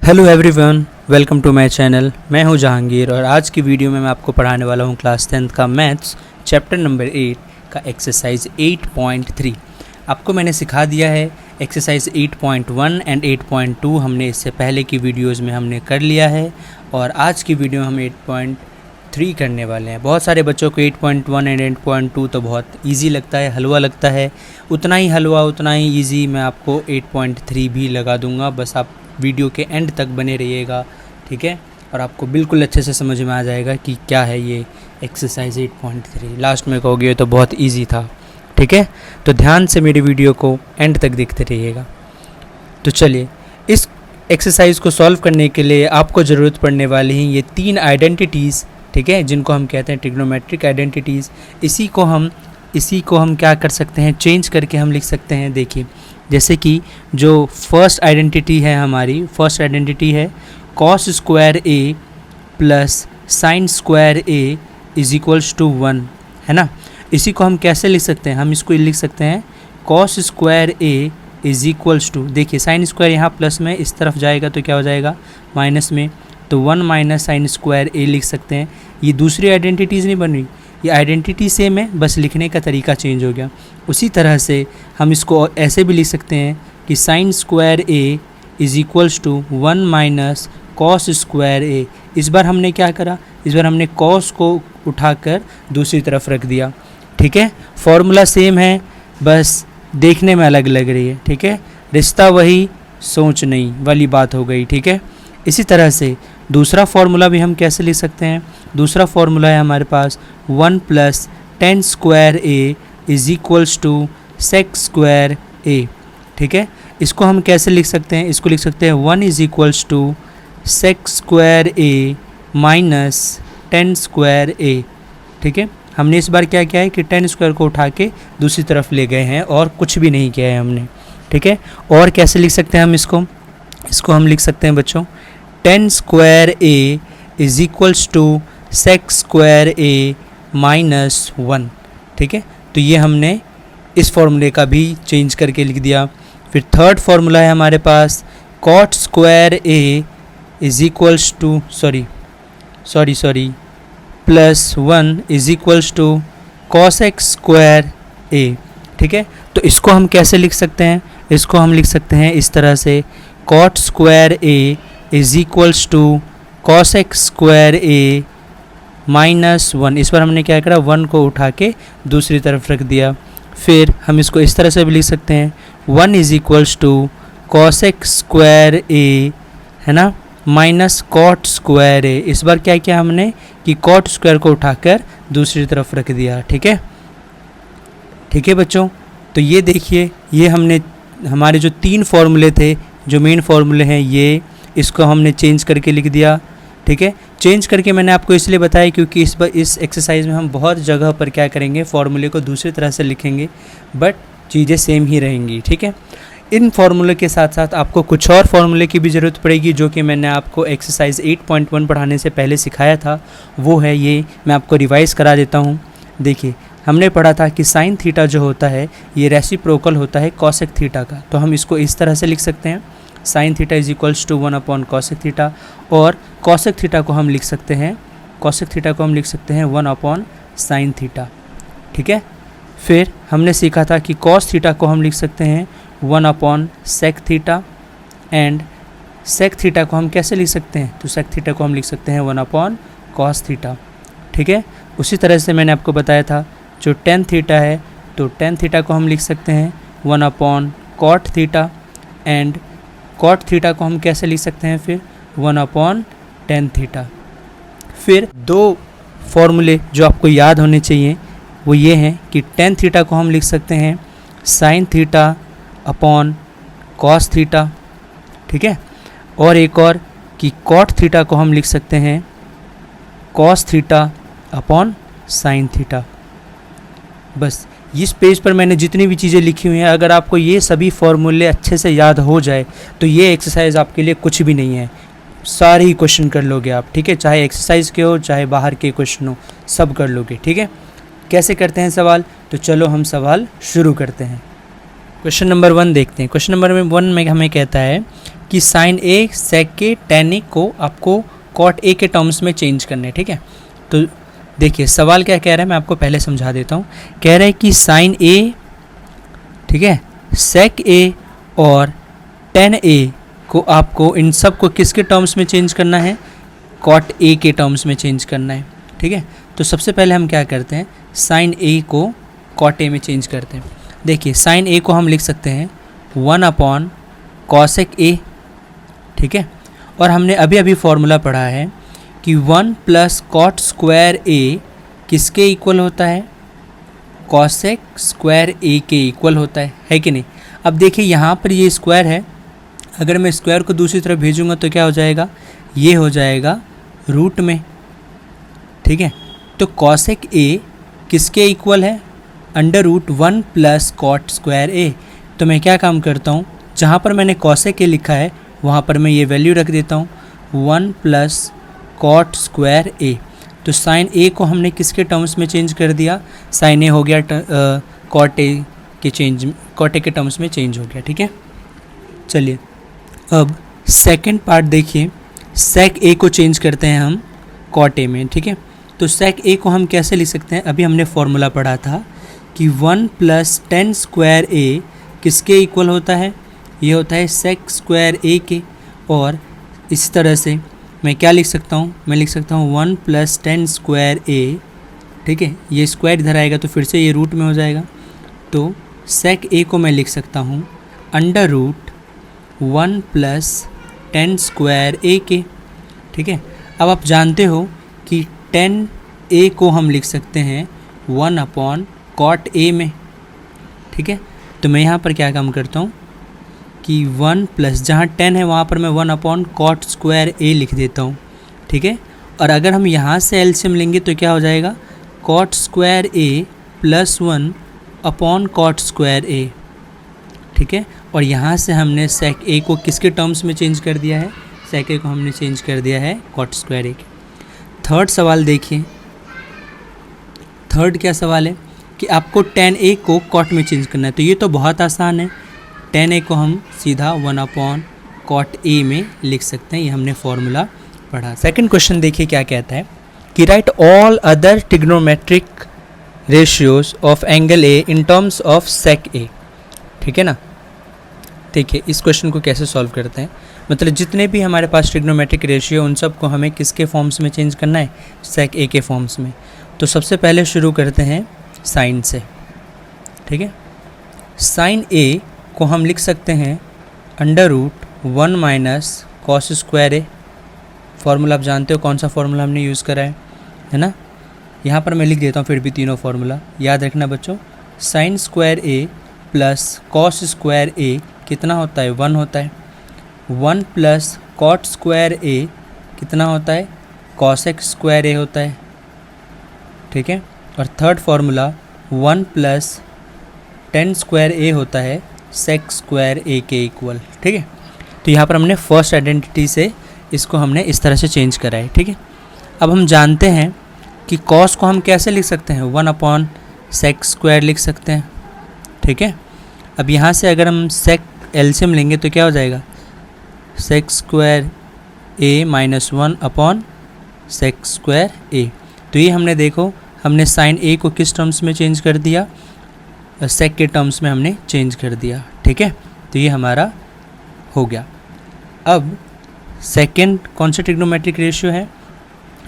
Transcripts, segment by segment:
Hello everyone, welcome to my channel. मैं हूं जहांगीर और आज की वीडियो में मैं आपको पढ़ाने वाला हूं क्लास 10th का मैथ्स चैप्टर नंबर 8 का एक्सरसाइज 8.3। आपको मैंने सिखा दिया है एक्सरसाइज 8.1 एंड 8.2 हमने इससे पहले की वीडियोस में हमने कर लिया है और आज की वीडियो में हम 8.3 करने वाले हैं। बहुत सारे बच्चों को 8.1 एंड 8.2 तो बहुत इजी लगता है, हलवा लगता है। उतना ही हलवा उतना ही इजी मैं आपको 8.3 भी लगा दूंगा। बस आप वीडियो के एंड तक बने रहिएगा, ठीक है, और आपको बिल्कुल अच्छे से समझ में आ जाएगा कि क्या है ये एक्सरसाइज 8.3। लास्ट में कहोगे तो बहुत इजी था, ठीक है। तो ध्यान से मेरी वीडियो को एंड तक देखते रहिएगा। तो चलिए, इस एक्सरसाइज को सॉल्व करने के लिए आपको ज़रूरत पड़ने वाली हैं ये 3 आइडेंटिटीज़, ठीक है, जिनको हम कहते हैं ट्रिग्नोमेट्रिक आइडेंटिटीज़। इसी को हम क्या कर सकते हैं, चेंज करके हम लिख सकते हैं। देखिए, जैसे कि जो फर्स्ट आइडेंटिटी है हमारी, फर्स्ट आइडेंटिटी है cos square A plus sine square A is equals to 1, है ना। इसी को हम कैसे लिख सकते हैं, हम इसको लिख सकते हैं cos square A is equals to, देखिए साइन स्क्वायर यहाँ प्लस में इस तरफ जाएगा तो क्या हो जाएगा माइनस में, तो 1 माइनस साइन स्क्वायर ए लिख सकते हैं। ये दूसरी आइडेंटिटीज़ नहीं बन रही, ये आइडेंटिटी सेम है, बस लिखने का तरीका चेंज हो गया। उसी तरह से हम इसको ऐसे भी लिख सकते हैं कि sine square A is equals to 1 minus cos square A. इस बार हमने क्या करा, इस बार हमने कॉस को उठाकर दूसरी तरफ रख दिया, ठीक है। फॉर्मूला सेम है, बस देखने में अलग लग रही है, ठीक है। रिश्ता वही, सोच नहीं वाली बात हो गई, ठीक है। इसी तरह से दूसरा फार्मूला भी हम कैसे लिख सकते हैं, दूसरा फार्मूला है हमारे पास 1 plus tan square A is equals to sec square A, ठीक है। इसको हम कैसे लिख सकते हैं, इसको लिख सकते हैं 1 is equals to sec square A minus tan square A, ठीक है। हमने इस बार क्या किया है कि 10 स्क्वायर को उठा के दूसरी तरफ ले गए हैं और कुछ भी नहीं किया है हमने, ठीक है। और कैसे लिख सकते हैं हम इसको हम लिख सकते हैं बच्चों 10 square A is equals to sec square A minus 1, ठीक है। तो ये हमने इस फॉर्मूले का भी चेंज करके लिख दिया। फिर थर्ड फार्मूला है हमारे पास cot square A is equals to sorry plus 1 is equals to cosec square A, ठीक है। तो इसको हम कैसे लिख सकते हैं, इसको हम लिख सकते हैं इस तरह से cot square A is equals to cosec square A minus 1। इस बार हमने क्या करा, 1 को उठा के दूसरी तरफ रख दिया। फिर हम इसको इस तरह से भी लिख सकते हैं 1 is equals to cosec square A, है ना, माइनस कॉट स्क्वायर ए। इस बार क्या किया हमने कि कॉट स्क्वायर को उठाकर दूसरी तरफ रख दिया, ठीक है बच्चों। तो ये देखिए, ये हमने हमारे जो 3 फार्मूले थे, जो मेन फार्मूले हैं, ये इसको हमने चेंज करके लिख दिया, ठीक है। चेंज करके मैंने आपको इसलिए बताया क्योंकि इस एक्सरसाइज में हम बहुत जगह पर क्या करेंगे, फार्मूले को दूसरी तरह से लिखेंगे, बट चीज़ें सेम ही रहेंगी, ठीक है। इन फार्मूले के साथ साथ आपको कुछ और फार्मूले की भी ज़रूरत पड़ेगी, जो कि मैंने आपको एक्सरसाइज 8.1 पढ़ाने से पहले सिखाया था। वो है ये, मैं आपको रिवाइज़ करा देता हूँ। देखिए, हमने पढ़ा था कि साइन थीटा जो होता है ये रेसिप्रोकल होता है कॉसेक थीटा का। तो हम इसको इस तरह से लिख सकते हैं sine theta is equals to 1 upon cosec theta, और कॉसेक थीटा को हम लिख सकते हैं 1 अपॉन साइन थीटा, ठीक है। फिर हमने सीखा था कि कॉस थीटा को हम लिख सकते हैं 1 upon sec theta, and sec theta को हम कैसे लिख सकते हैं, तो सेक थीटा को हम लिख सकते हैं 1 अपॉन कॉस थीटा, ठीक है। उसी तरह से मैंने आपको बताया था जो टेन थीटा है, तो टेन थीटा को हम लिख सकते हैं 1 upon cot theta, and cot theta को हम कैसे लिख सकते हैं फिर 1 अपॉन टेन थीटा। फिर 2 फॉर्मूले जो आपको याद होने चाहिए वो ये हैं कि टेन थीटा को हम लिख सकते हैं sine theta upon cos theta, ठीक है। और एक और कि कॉट थीटा को हम लिख सकते हैं cos theta upon sine theta. बस इस पेज पर मैंने जितनी भी चीज़ें लिखी हुई हैं, अगर आपको ये सभी फॉर्मूले अच्छे से याद हो जाए तो ये एक्सरसाइज आपके लिए कुछ भी नहीं है, सारे ही क्वेश्चन कर लोगे आप, ठीक है। चाहे एक्सरसाइज के हो चाहे बाहर के क्वेश्चन हो, सब कर लोगे, ठीक है। कैसे करते हैं सवाल, तो चलो हम सवाल शुरू करते हैं। क्वेश्चन नंबर 1 देखते हैं। क्वेश्चन नंबर 1 में हमें कहता है कि साइन ए सेक के टेन ए को आपको कॉट ए के टर्म्स में चेंज करना है, ठीक है। तो देखिए सवाल क्या कह रहा है, मैं आपको पहले समझा देता हूँ। कह रहा है कि साइन ए, ठीक है, सेक ए और टेन ए को आपको इन सब को किसके टर्म्स में चेंज करना है, कॉट ए के टर्म्स में चेंज करना है, ठीक है। तो सबसे पहले हम क्या करते हैं, साइन ए को कॉट ए में चेंज करते हैं। देखिए साइन ए को हम लिख सकते हैं 1 अपॉन कॉसेक ए, ठीक है। और हमने अभी अभी फॉर्मूला पढ़ा है कि 1 प्लस कॉट स्क्वायर ए किसके इक्वल होता है, कॉसेक स्क्वायर ए के इक्वल होता है कि नहीं। अब देखिए यहाँ पर ये स्क्वायर है, अगर मैं स्क्वायर को दूसरी तरफ भेजूँगा तो क्या हो जाएगा, ये हो जाएगा रूट में, ठीक है। तो कॉसेक ए किसके इक्वल है, under root 1 plus cot square A. तो मैं क्या काम करता हूँ, जहाँ पर मैंने कॉसेक ए लिखा है वहाँ पर मैं ये वैल्यू रख देता हूँ 1 प्लस कॉट स्क्वायर ए। तो साइन ए को हमने किसके टर्म्स में चेंज कर दिया, साइन ए हो गया कॉट ए के टर्म्स में चेंज हो गया, ठीक है। चलिए अब सेकंड पार्ट देखिए, सेक ए को चेंज करते हैं हम कॉट ए में, ठीक है। तो सेक ए को हम कैसे लिख सकते हैं, अभी हमने फॉर्मूला पढ़ा था कि 1 प्लस 10 स्क्वायर ए किसके इक्वल होता है, ये होता है सेक स्क्वायर ए के। और इस तरह से मैं क्या लिख सकता हूँ, मैं लिख सकता हूँ 1 प्लस 10 स्क्वायर ए, ठीक है। ये स्क्वायर इधर आएगा तो फिर से ये रूट में हो जाएगा। तो सेक ए को मैं लिख सकता हूँ अंडर रूट 1 प्लस 10 स्क्वायर ए के, ठीक है। अब आप जानते हो कि 10 ए को हम लिख सकते हैं 1 अपॉन कॉट ए में, ठीक है। तो मैं यहाँ पर क्या काम करता हूँ कि 1 प्लस, जहाँ 10 है वहाँ पर मैं 1 अपॉन कॉट स्क्वायर ए लिख देता हूँ, ठीक है। और अगर हम यहाँ से एलसीएम लेंगे तो क्या हो जाएगा, cot square A plus 1 upon cot square A, ठीक है। और यहाँ से हमने सेक ए को किसके टर्म्स में चेंज कर दिया है, सेक ए को हमने चेंज कर दिया है कॉट स्क्वायर ए के। थर्ड सवाल देखिए, थर्ड क्या सवाल है कि आपको 10 ए को कॉट में चेंज करना है। तो ये तो बहुत आसान है, 10 ए को हम सीधा 1 अपॉन कॉट ए में लिख सकते हैं, ये हमने फॉर्मूला पढ़ा। सेकंड क्वेश्चन देखिए क्या कहता है कि right all other trigonometric ratios of angle A in terms of sec A, ठीक है ना। देखिए इस क्वेश्चन को कैसे सॉल्व करते हैं, मतलब जितने भी हमारे पास ट्रिग्नोमेट्रिक रेशियो उन सब को हमें किसके फॉर्म्स में चेंज करना है, सेक ए के फॉर्म्स में। तो सबसे पहले शुरू करते हैं साइन से, ठीक है। साइन ए को हम लिख सकते हैं under root 1 minus cos square A. Formula आप जानते हो कौन सा फॉर्मूला हमने यूज़ करा है ना। यहाँ पर मैं लिख देता हूँ फिर भी तीनों फार्मूला याद रखना बच्चों। Sign square A plus cos square ए कितना होता है, 1 होता है। 1 प्लस कॉट स्क्वायर ए कितना होता है, कॉसेक स्क्वायर ए होता है, ठीक है। और थर्ड फार्मूला 1 प्लस 10 स्क्वायर ए होता है सेक स्क्वायर ए के इक्वल, ठीक है। तो यहाँ पर हमने फर्स्ट आइडेंटिटी से इसको हमने इस तरह से चेंज करा है, ठीक है। अब हम जानते हैं कि कॉस को हम कैसे लिख सकते हैं, 1 अपॉन सेक स्क्वायर लिख सकते हैं, ठीक है। अब यहाँ से अगर हम सेक एलसीएम लेंगे तो क्या हो जाएगा, सेक square A minus 1 upon sec square A. तो ये हमने देखो हमने साइन ए को किस टर्म्स में चेंज कर दिया, सेक के टर्म्स में हमने चेंज कर दिया, ठीक है। तो ये हमारा हो गया। अब सेकंड कौन सा ट्रिग्नोमेट्रिक रेशियो है,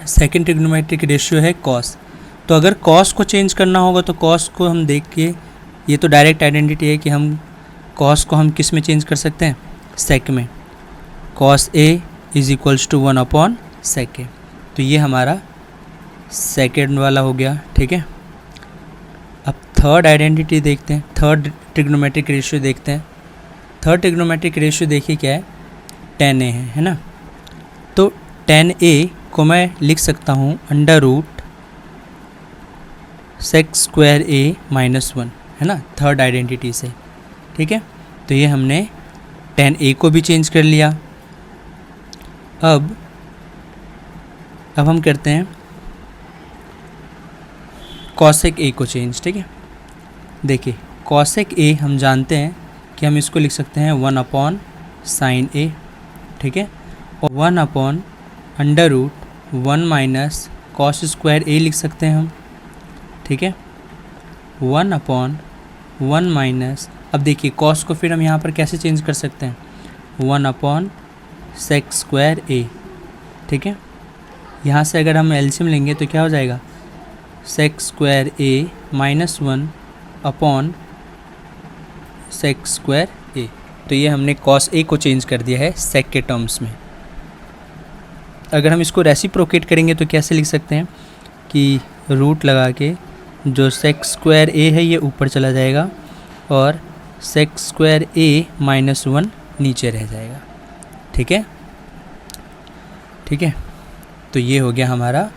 सेकंड ट्रिग्नोमेट्रिक रेशियो है कॉस। तो अगर कॉस को चेंज करना होगा तो कॉस को हम देख के, ये तो डायरेक्ट आइडेंटिटी है कि हम कॉस को हम किस में चेंज कर सकते हैं, सेक में। Cos A is equals to 1 upon sec A. तो ये हमारा सेकेंड वाला हो गया, ठीक है। अब थर्ड आइडेंटिटी देखते हैं, थर्ड ट्रिग्नोमेट्रिक रेशियो देखते हैं। थर्ड ट्रिग्नोमेट्रिक रेशियो देखिए क्या है, 10 ए है ना। तो 10 ए को मैं लिख सकता हूँ under root sec square A minus 1, है ना, थर्ड आइडेंटिटी से, ठीक है। तो ये हमने 10 ए को भी चेंज कर लिया। अब हम करते हैं कॉसेक ए को चेंज, ठीक है। देखिए कॉसेक ए हम जानते हैं कि हम इसको लिख सकते हैं 1 अपॉन साइन ए, ठीक है, और 1/√1 माइनस कॉस स्क्वायर ए लिख सकते हैं हम, ठीक है। 1/1 माइनस, अब देखिए कॉस को फिर हम यहाँ पर कैसे चेंज कर सकते हैं, 1/sec²a, ठीक है। यहाँ से अगर हम एलसीएम लेंगे तो क्या हो जाएगा, sec² माइनस 1/sec²a। तो ये हमने cos a को चेंज कर दिया है sec के टर्म्स में। अगर हम इसको रेसिप्रोकेट करेंगे तो कैसे लिख सकते हैं कि रूट लगा के जो sec² a है ये ऊपर चला जाएगा और sec² माइनस 1 नीचे रह जाएगा, ठीक है, ठीक है। तो ये हो गया हमारा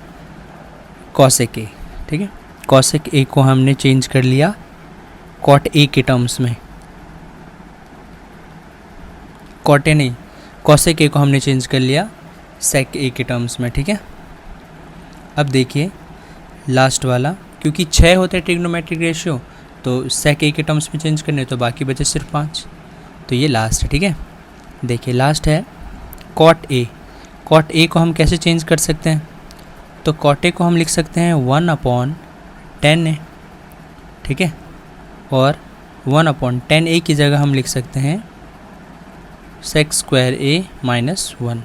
cosec a, ठीक है। cosec a को हमने चेंज कर लिया cot a के टर्म्स में, cot a नहीं, cosec a को हमने चेंज कर लिया sec a के टर्म्स में, ठीक है। अब देखिए लास्ट वाला, क्योंकि 6 होते हैं ट्रिग्नोमेट्रिक रेशियो, तो sec a के टर्म्स में चेंज करने, तो बाकी बचे सिर्फ 5, तो ये लास्ट है, ठीक है। देखिए लास्ट है cot a। cot a को हम कैसे चेंज कर सकते हैं, तो cot a को हम लिख सकते हैं 1/10a, ठीक है, और 1/10a की जगह हम लिख सकते हैं sec² माइनस 1,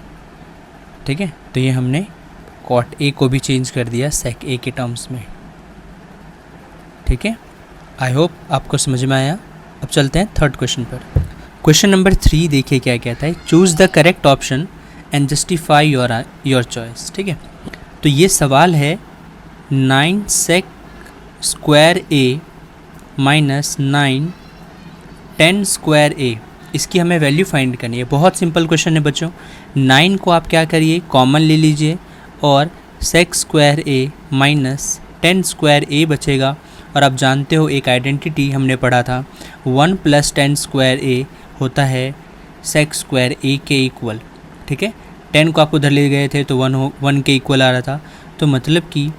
ठीक है। तो ये हमने cot a को भी चेंज कर दिया sec a के टर्म्स में, ठीक है। आई होप आपको समझ में आया। अब चलते हैं थर्ड क्वेश्चन पर। क्वेश्चन नंबर 3 देखिए क्या कहता है, choose the correct option and justify your choice, ठीक है। तो ये सवाल है 9 sec² माइनस 9 10² a, इसकी हमें वैल्यू फाइंड करनी है। बहुत सिंपल क्वेश्चन है बच्चों। 9 को आप क्या करिए, कॉमन ले लीजिए और sec² माइनस 10² a बचेगा। और आप जानते हो एक आइडेंटिटी हमने पढ़ा था, 1 + 10² a होता है sec² a के इक्वल, ठीक है। 10 को आप उधर ले गए थे तो 1 के इक्वल आ रहा था, तो मतलब कि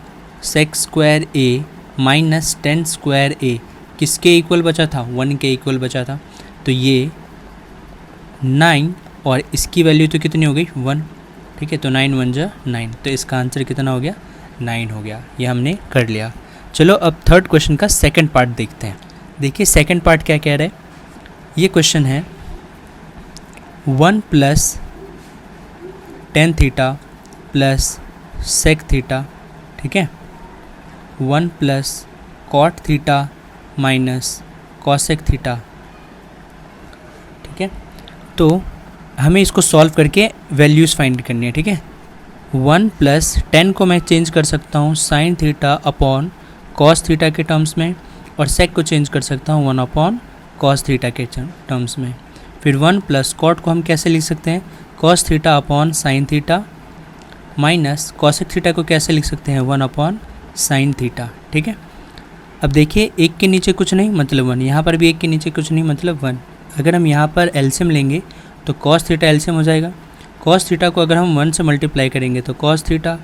sec² a माइनस 10² a किसके इक्वल बचा था, 1 के इक्वल बचा था। तो ये 9 और इसकी वैल्यू तो कितनी हो गई, 1, ठीक है। तो 9 × 1 = 9, तो इसका आंसर कितना हो गया, 9 हो गया। ये हमने कर लिया। चलो अब थर्ड क्वेश्चन का सेकंड पार्ट देखते हैं। देखिए सेकंड पार्ट क्या कह रहा है, ये क्वेश्चन है 1 + tan theta plus sec theta, ठीक है, 1 + cot theta minus cosec theta, ठीक है। तो हमें इसको सॉल्व करके वैल्यूज़ फाइंड करनी है, ठीक है। 1 + 10 को मैं चेंज कर सकता हूँ sin theta upon cos theta के टर्म्स में, और sec को चेंज कर सकता हूँ 1/cos थीटा के टर्म्स में। फिर 1 + cot को हम कैसे लिख सकते हैं, cos theta upon sin theta minus cosec theta को कैसे लिख सकते हैं, 1/sin थीटा, ठीक है। अब देखिए एक के नीचे कुछ नहीं मतलब 1, यहाँ पर भी एक के नीचे कुछ नहीं मतलब 1। अगर हम यहाँ पर एलसीएम लेंगे तो cos थीटा एलसीएम हो जाएगा। cos थीटा को अगर हम 1 से मल्टीप्लाई करेंगे तो cos थीटा,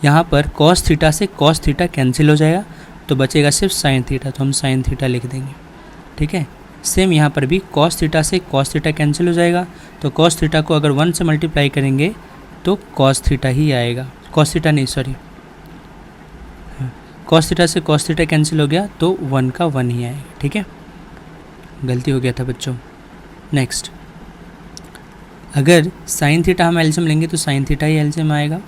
यहाँ पर cos थीटा से cos थीटा कैंसिल हो जाएगा, तो बचेगा सिर्फ sin थीटा, तो हम sin थीटा लिख देंगे, ठीक है। सेम यहाँ पर भी cos थीटा से cos थीटा कैंसिल हो जाएगा, तो cos थीटा को अगर 1 से मल्टीप्लाई करेंगे तो cos थीटा ही आएगा, cos थीटा नहीं सॉरी, cos थीटा से cos थीटा कैंसिल हो गया तो 1 का 1 ही आएगा, ठीक है। गलती हो गया था बच्चों। नेक्स्ट, अगर sin थीटा हम एलसीएम लेंगे तो sin थीटा ही एलसीएम आएगा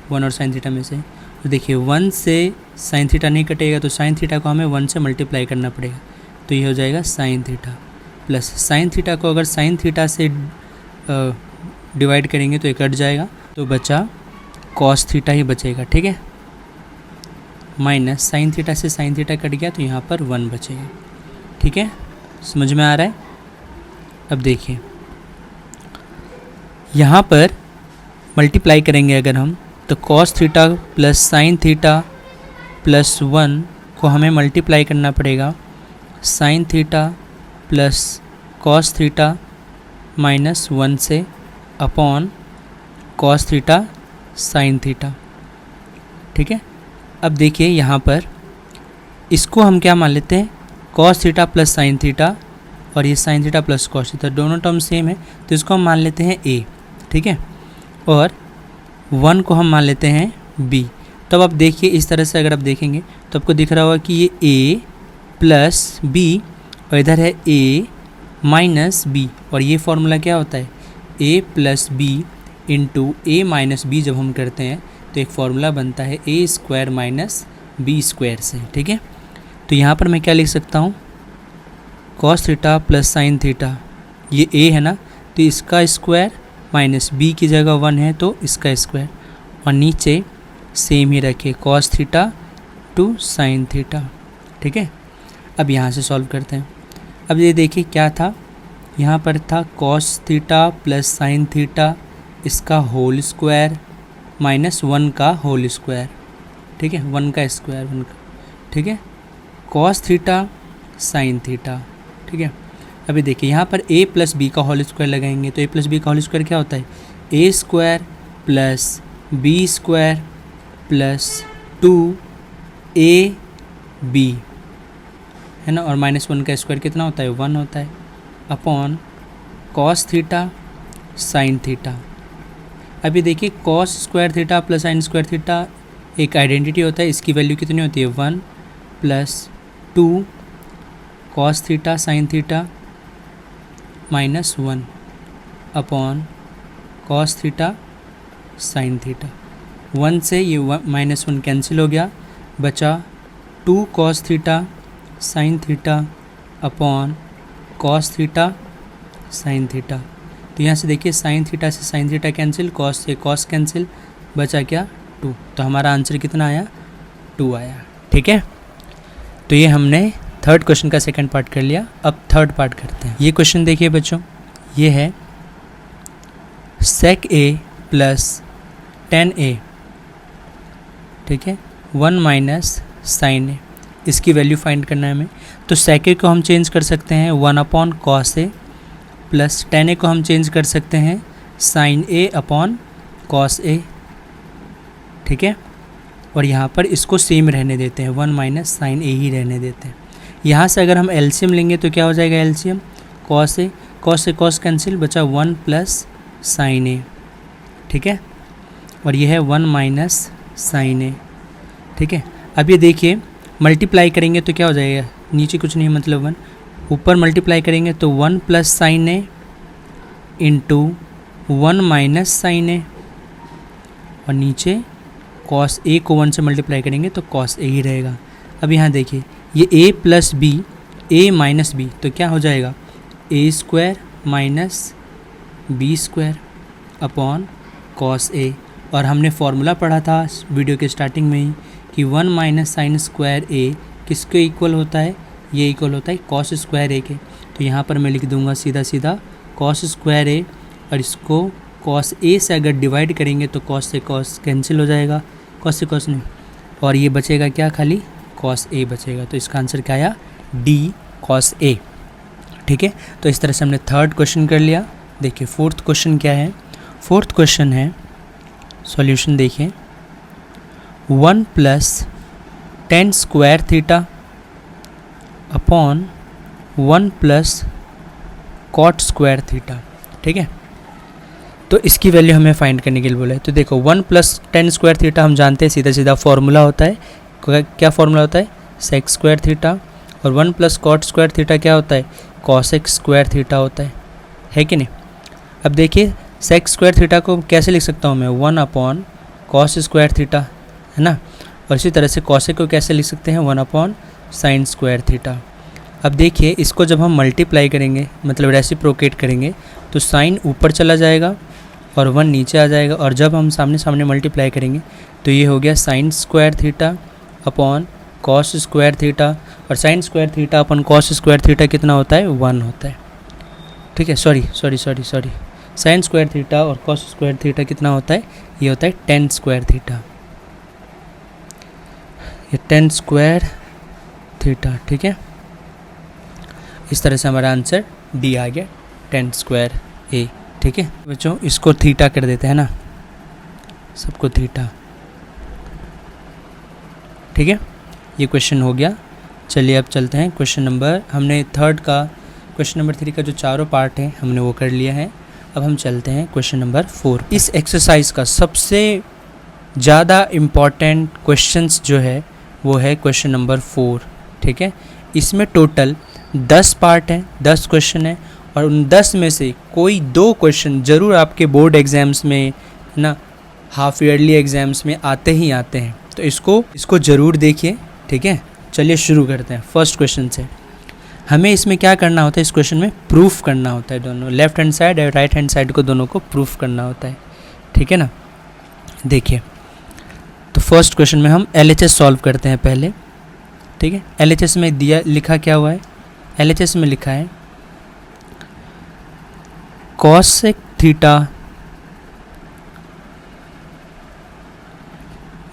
1 और sin थीटा में से। तो देखिए 1 से sin थीटा नहीं कटेगा, तो sin थीटा को हमें 1 से मल्टीप्लाई करना पड़ेगा, तो ये हो जाएगा sin theta plus sin theta को अगर sin थीटा से डिवाइड करेंगे तो ये कट जाएगा, तो बचा cos थीटा ही बचेगा, ठीक है। माइनस sin थीटा से sin थीटा कट गया तो यहाँ पर 1 बचेगा, ठीक है। समझ में आ रहा है। अब देखिए यहाँ पर मल्टीप्लाई करेंगे अगर हम, तो cos theta plus sin theta plus 1 को हमें मल्टीप्लाई करना पड़ेगा sin theta plus cos theta minus 1 से upon cos theta sin theta, ठीक है। अब देखिए यहाँ पर इसको हम क्या मान लेते हैं, cos theta plus sin theta, और ये sin theta plus cos theta दोनों टर्म सेम है, तो इसको हम मान लेते हैं a। ठीक है, और 1 को हम मान लेते हैं b। तब आप देखिए इस तरह से अगर आप देखेंगे तो आपको दिख रहा होगा कि ये a प्लस b और इधर है a माइनस b, और ये फॉर्मूला क्या होता है a plus b into a minus b। जब हम करते हैं तो एक फॉर्मूला बनता है a square minus b square से, ठीक है। तो यहाँ पर मैं क्या लिख सकता हूँ, cos theta plus sine theta, ये a है ना, तो इसका स्क्वायर माइनस b की जगह 1 है तो इसका स्क्वायर, और नीचे सेम ही रखे cos theta two sine theta, ठीक है। अब यहाँ से सॉल्व करते हैं। अब ये देखिए क्या था, यहाँ पर था cos theta plus sine theta, इसका होल स्क्वायर माइनस 1 का होल स्क्वायर, ठीक है, 1 का स्क्वायर 1 का, ठीक है, कॉस थीटा साइन थीटा, ठीक है। अभी देखिए यहाँ पर a प्लस बी का होल स्क्वायर लगाएंगे तो a प्लस बी का होल स्क्वायर क्या होता है, a square plus B square plus 2ab है ना, और माइनस 1 का स्क्वायर कितना होता है 1 होता है, upon cos theta sine theta. अभी देखिए cos square theta plus sine square theta एक आइडेंटिटी होता है, इसकी वैल्यू कितनी होती है 1 plus 2 cos theta sine theta minus 1 upon cos theta sine theta. 1 से ये माइनस 1 कैंसिल हो गया, बचा 2 cos theta sine theta upon cos theta sine theta. तो यहाँ से देखिए साइन थीटा से साइन थीटा कैंसिल, कॉस से कॉस कैंसिल, बचा क्या 2। तो हमारा आंसर कितना आया 2 आया, ठीक है। तो ये हमने थर्ड क्वेश्चन का सेकंड पार्ट कर लिया। अब थर्ड पार्ट करते हैं। ये क्वेश्चन देखिए बच्चों, ये है sec a plus tan a, ठीक है, 1 माइनस साइन ए, इसकी वैल्यू फाइंड करना है हमें। तो sec a को हम चेंज कर सकते हैं 1 upon cos A, plus tan a को हम चेंज कर सकते हैं साइन ए अपॉन कॉस ए, ठीक है। और यहाँ पर इसको सेम रहने देते हैं, 1 माइनस साइन ए ही रहने देते हैं। यहाँ से अगर हम एलसीएम लेंगे तो क्या हो जाएगा एलसीएम, कॉस ए, कॉस से कॉस कैंसिल, बचा 1 प्लस साइन ए, ठीक है, और ये है 1 माइनस साइन ए, ठीक है। अब ये देखिए मल्टीप्लाई करेंगे तो क्या हो जाएगा, नीचे कुछ नहीं मतलब 1, ऊपर मल्टीप्लाई करेंगे तो 1 प्लस साइन ए इंटू 1 माइनस साइन ए, और नीचे कॉस ए को 1 से मल्टीप्लाई करेंगे तो कॉस ए ही रहेगा। अब यहाँ देखिए ये a plus B, a minus B, तो क्या हो जाएगा a square minus B square upon cos A. और हमने फॉर्मूला पढ़ा था वीडियो के स्टार्टिंग में ही कि 1 माइनस साइन स्क्वायर ए किसके इक्वल होता है, ये इक्वल होता है कॉस स्क्वायर ए के। तो यहाँ पर मैं लिख दूंगा सीधा सीधा कॉस स्क्वायर ए, और इसको कॉस ए से अगर डिवाइड करेंगे तो कॉस से कॉस कैंसिल हो जाएगा, कॉस से कॉस नहीं, और ये बचेगा क्या, खाली कॉस ए बचेगा। तो इसका आंसर क्या आया डी कॉस ए, ठीक है। तो इस तरह से हमने थर्ड क्वेश्चन कर लिया। देखिए फोर्थ क्वेश्चन क्या है, फोर्थ क्वेश्चन है, सॉल्यूशन देखिए, 1 plus tan square theta upon 1 plus cot square theta, ठीक है। तो इसकी वैल्यू हमें फाइंड करने के लिए बोला है। तो देखो 1 प्लस tan स्क्वायर थीटा हम जानते हैं, सीधा सीधा फॉर्मूला होता है, क्या फॉर्मूला होता है सेक स्क्वायर थीटा, और 1 प्लस कॉट स्क्वायर थीटा क्या होता है कॉसेक स्क्वायर थीटा होता है कि नहीं। अब देखिए सेक स्क्वायर थीटा को कैसे लिख सकता हूँ मैं, 1 अपॉन कॉस स्क्वायर थीटा, है ना। और इसी तरह से कॉसेक को कैसे लिख सकते हैं 1 अपॉन साइन स्क्वायर थीटा। अब देखिए इसको जब हम मल्टीप्लाई करेंगे, मतलब रेसिप्रोकेट करेंगे, तो साइन ऊपर चला जाएगा और 1 नीचे आ जाएगा, और जब हम सामने सामने मल्टीप्लाई करेंगे तो ये हो गया sine square theta upon cos square theta, और sine square theta upon cos square theta कितना होता है 1 होता है, ठीक है। सॉरी साइन स्क्वायर थीटा और कॉस स्क्वायर थीटा कितना होता है, ये होता है tan स्क्वायर थीटा, ये tan स्क्वायर थीटा, ठीक है। इस तरह से हमारा आंसर डी आ गया tan स्क्वायर ए, ठीक है बच्चों। इसको थीटा कर देते हैं ना, सबको थीटा, ठीक है। ये क्वेश्चन हो गया। चलिए अब चलते हैं क्वेश्चन नंबर, हमने थर्ड का क्वेश्चन नंबर 3 का जो चारों पार्ट है हमने वो कर लिया है। अब हम चलते हैं क्वेश्चन नंबर 4। इस एक्सरसाइज का सबसे ज़्यादा इम्पॉर्टेंट क्वेश्चंस जो है वो है क्वेश्चन नंबर 4, ठीक है। इसमें टोटल 10 पार्ट हैं, 10 क्वेश्चन हैं और उन 10 में से कोई 2 क्वेश्चन ज़रूर आपके बोर्ड एग्ज़ाम्स में ना हाफ ईयरली एग्ज़ाम्स में आते ही आते हैं, तो इसको ज़रूर देखिए, ठीक है। चलिए शुरू करते हैं फर्स्ट क्वेश्चन से। हमें इसमें क्या करना होता है, इस क्वेश्चन में प्रूफ करना होता है, दोनों लेफ्ट हैंड साइड और राइट हैंड साइड को दोनों को प्रूफ करना होता है, ठीक है ना। देखिए तो फर्स्ट क्वेश्चन में हम LHS सॉल्व करते हैं पहले, ठीक है। LHS में लिखा क्या हुआ है, LHS में लिखा है cosec theta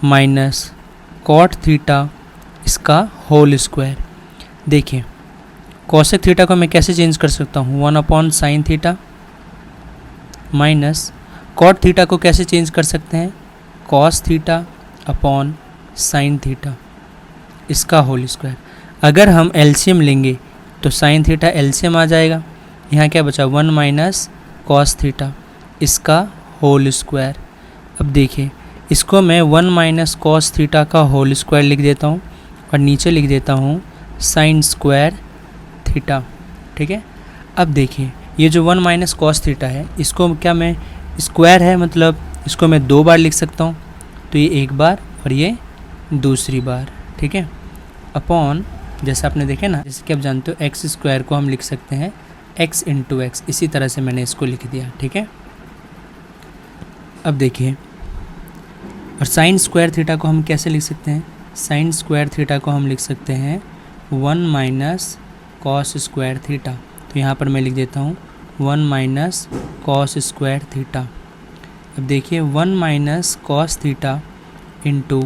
minus cot theta इसका होल स्क्वायर। देखिए cosec थीटा को मैं कैसे चेंज कर सकता हूँ, 1/sin theta minus cot theta को कैसे चेंज कर सकते हैं, cos theta upon sin theta इसका होल स्क्वायर। अगर हम एलसीएम लेंगे तो sin थीटा एलसीएम आ जाएगा, यहाँ क्या बचा 1 माइनस cos थीटा इसका होल स्क्वायर। अब देखिए इसको मैं 1 माइनस cos थीटा का होल स्क्वायर लिख देता हूँ और नीचे लिख देता हूँ sin स्क्वायर थीटा, ठीक है। अब देखिए ये जो 1 माइनस cos थीटा है इसको क्या मैं स्क्वायर है मतलब इसको मैं 2 बार लिख सकता हूँ, तो ये एक बार और ये दूसरी बार, ठीक है। अपॉन जैसे आपने देखे ना, जैसे कि आप जानते हो एक्स स्क्वायर को हम लिख सकते हैं x इंटू एक्स, इसी तरह से मैंने इसको लिख दिया, ठीक है। अब देखिए और साइन स्क्वायर थीटा को हम कैसे लिख सकते हैं, साइन स्क्वायर थीटा को हम लिख सकते हैं 1 माइनस कॉस स्क्वायर थीटा, तो यहाँ पर मैं लिख देता हूँ 1 माइनस कॉस स्क्वायर थीटा। अब देखिए 1 minus cos theta into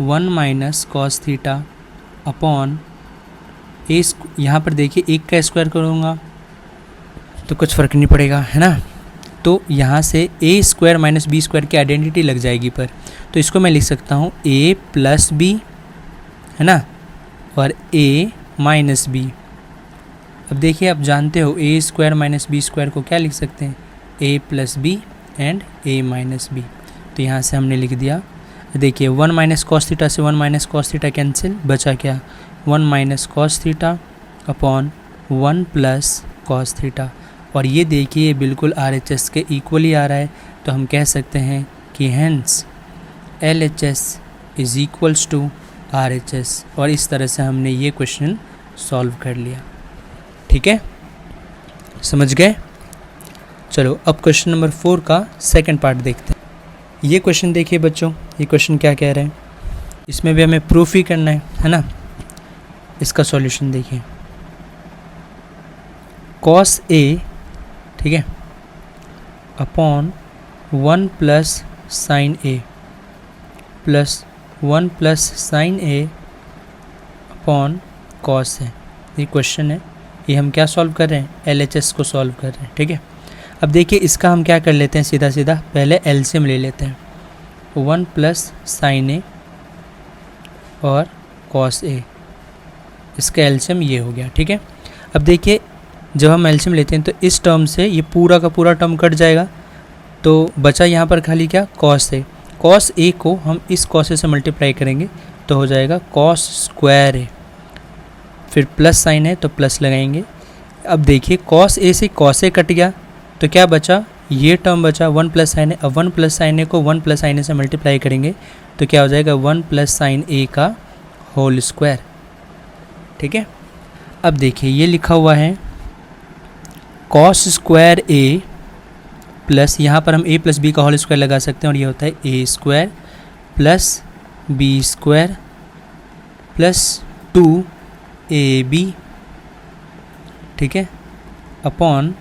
1 minus cos theta upon यहाँ पर देखिए एक का स्क्वायर करूँगा तो कुछ फ़र्क नहीं पड़ेगा, है ना। तो यहाँ से a square minus B square की आइडेंटिटी लग जाएगी पर, तो इसको मैं लिख सकता हूँ a प्लस बी, है ना, और a माइनस बी। अब देखिए आप जानते हो a square minus B square को क्या लिख सकते हैं, a plus b and a minus B. तो यहाँ से हमने लिख दिया। देखिए 1 माइनस कॉस थीटा से 1 माइनस कॉस थीटा कैंसिल, बचा क्या 1 minus cos theta upon 1 plus cos theta. और ये देखिए बिल्कुल RHS के इक्वली आ रहा है, तो हम कह सकते हैं कि hence LHS is equals to RHS। और इस तरह से हमने ये क्वेश्चन सॉल्व कर लिया, ठीक है, समझ गए। चलो अब क्वेश्चन नंबर 4 का सेकंड पार्ट देखते हैं। ये क्वेश्चन देखिए बच्चों, ये क्वेश्चन क्या कह रहे हैं, इसमें भी हमें प्रूफ ही करना है ना। इसका सॉल्यूशन देखिए cos A, ठीक है, upon 1 plus sign A plus 1 plus sign A upon cos है। ये क्वेश्चन है, ये हम क्या सॉल्व कर रहे हैं, LHS को सॉल्व कर रहे हैं, ठीक है। अब देखिए इसका हम क्या कर लेते हैं, सीधा सीधा पहले एलसीएम ले लेते हैं, 1 प्लस साइन A और cos A, इसका एलसीएम ये हो गया, ठीक है। अब देखिए जब हम एलसीएम लेते हैं तो इस टर्म से ये पूरा का पूरा टर्म कट जाएगा, तो बचा यहाँ पर खाली क्या cos A। cos A को हम इस cos A से मल्टीप्लाई करेंगे तो हो जाएगा cos स्क्वायर A, फिर प्लस साइन है तो प्लस लगाएंगे। अब देखिए cos A से cos A कट गया तो क्या बचा, ये टर्म बचा 1 प्लस साइन ए। अब 1 प्लस साइन ए को 1 प्लस साइन ए से मल्टीप्लाई करेंगे तो क्या हो जाएगा 1 प्लस साइन ए का होल स्क्वायर, ठीक है। अब देखिए ये लिखा हुआ है cos स्क्वायर ए प्लस, यहाँ पर हम a प्लस बी का होल स्क्वायर लगा सकते हैं और ये होता है a square plus B square plus 2ab, ठीक है, अपॉन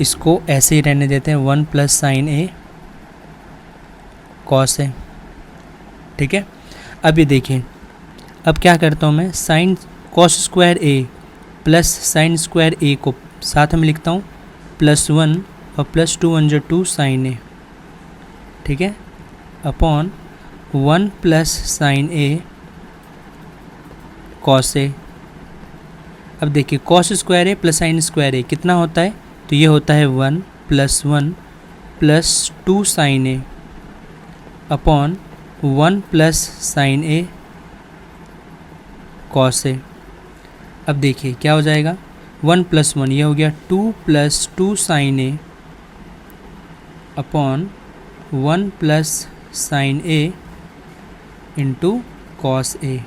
इसको ऐसे ही रहने देते हैं 1 plus sign A cos A, ठीक है। अब ये देखिए अब क्या करता हूँ मैं, sine cos square A plus sine square ए को साथ में लिखता हूँ +1 और +2 1 = 2 साइन ए, ठीक है, upon 1 plus sign A cos A. अब देखिए cos square A plus sine square ए कितना होता है, तो ये होता है 1 plus 1 plus 2 sine A upon 1 plus sign A cos A. अब देखिए क्या हो जाएगा, 1 प्लस 1 ये हो गया 2 plus 2 sine A upon 1 plus sign A into cos A.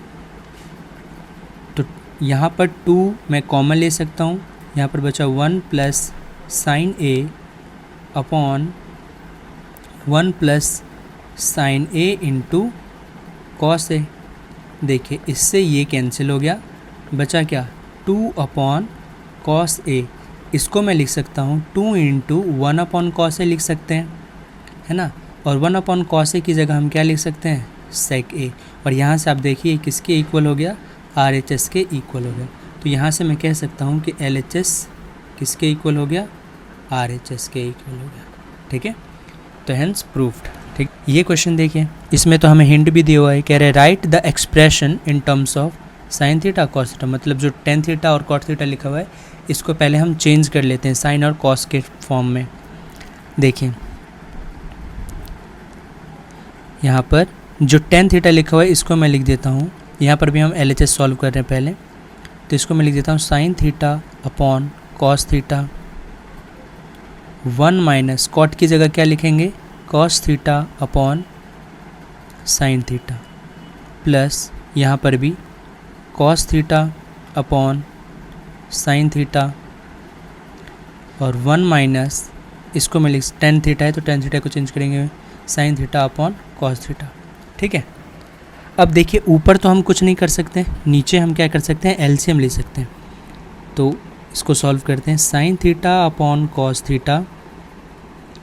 तो यहाँ पर 2 मैं कॉमन ले सकता हूँ, यहाँ पर बचा 1 plus sign A upon 1 plus sign A into cos A. देखिए इससे ये कैंसिल हो गया, बचा क्या 2 अपॉन कॉस ए। इसको मैं लिख सकता हूँ 2 इंटू 1 अपॉन कॉस ए लिख सकते हैं, है ना। और 1 अपॉन कॉस ए की जगह हम क्या लिख सकते हैं, सेक ए। और यहाँ से आप देखिए किसके इक्वल हो गया, RHS के इक्वल हो गया। तो यहाँ से मैं कह सकता हूँ कि LHS किसके इक्वल हो गया, RHS के इक्वल हो गया। ठीक है, तो हेंस प्रूफ्ड। ठीक, ये क्वेश्चन देखिए, इसमें तो हमें हिंट भी दिया हुआ है, कह रहे right the expression in terms of sine theta cos theta. मतलब जो टेन थीटा और कॉट थीटा लिखा हुआ है इसको पहले हम चेंज कर लेते हैं साइन और कॉस के फॉर्म में। देखिए यहाँ पर जो टेन थीटा लिखा हुआ है इसको मैं लिख देता हूँ, यहाँ पर भी हम LHS सॉल्व कर रहे हैं पहले, तो इसको मैं लिख देता हूँ sine theta upon cos theta 1 minus cot की जगह क्या लिखेंगे, cos theta upon sine theta plus यहाँ पर भी cos theta upon sine theta और 1 माइनस इसको मैं लिख, टेन थीटा है तो टेन थीटा को चेंज करेंगे sign theta upon cos theta. ठीक है, अब देखिए ऊपर तो हम कुछ नहीं कर सकते, नीचे हम क्या कर सकते हैं, LCM ले सकते हैं। तो इसको सॉल्व करते हैं, sine theta upon cos theta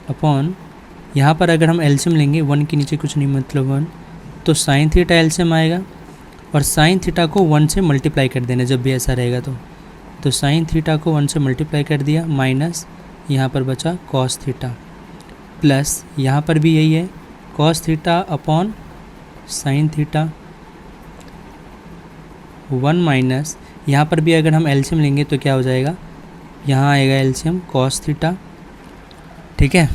upon, यहाँ पर अगर हम LCM लेंगे 1 के नीचे कुछ नहीं मतलब 1, तो साइन थीटा LCM आएगा और साइन थीटा को 1 से मल्टीप्लाई कर देना जब भी ऐसा रहेगा तो साइन थीटा को 1 से मल्टीप्लाई कर दिया माइनस यहाँ पर बचा कॉस थीटा प्लस यहाँ पर भी यही है cos theta upon sine theta 1 minus यहाँ पर भी अगर हम LCM लेंगे तो क्या हो जाएगा, यहाँ आएगा LCM कॉस थीटा। ठीक है,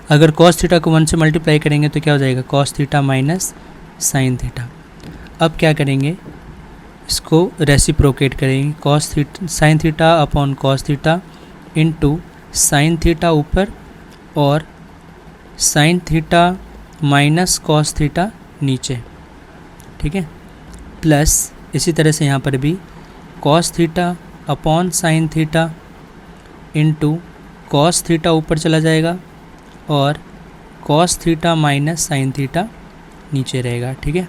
अगर कॉस थीटा को 1 से मल्टीप्लाई करेंगे तो क्या हो जाएगा, cos theta minus sign theta. अब क्या करेंगे, इसको रेसिप्रोकेट करेंगे, cos theta sine theta upon cos theta into sine theta ऊपर और sign theta minus cos theta नीचे। ठीक है, प्लस इसी तरह से यहाँ पर भी cos theta upon sine theta into cos theta ऊपर चला जाएगा और cos theta minus sine theta नीचे रहेगा। ठीक है,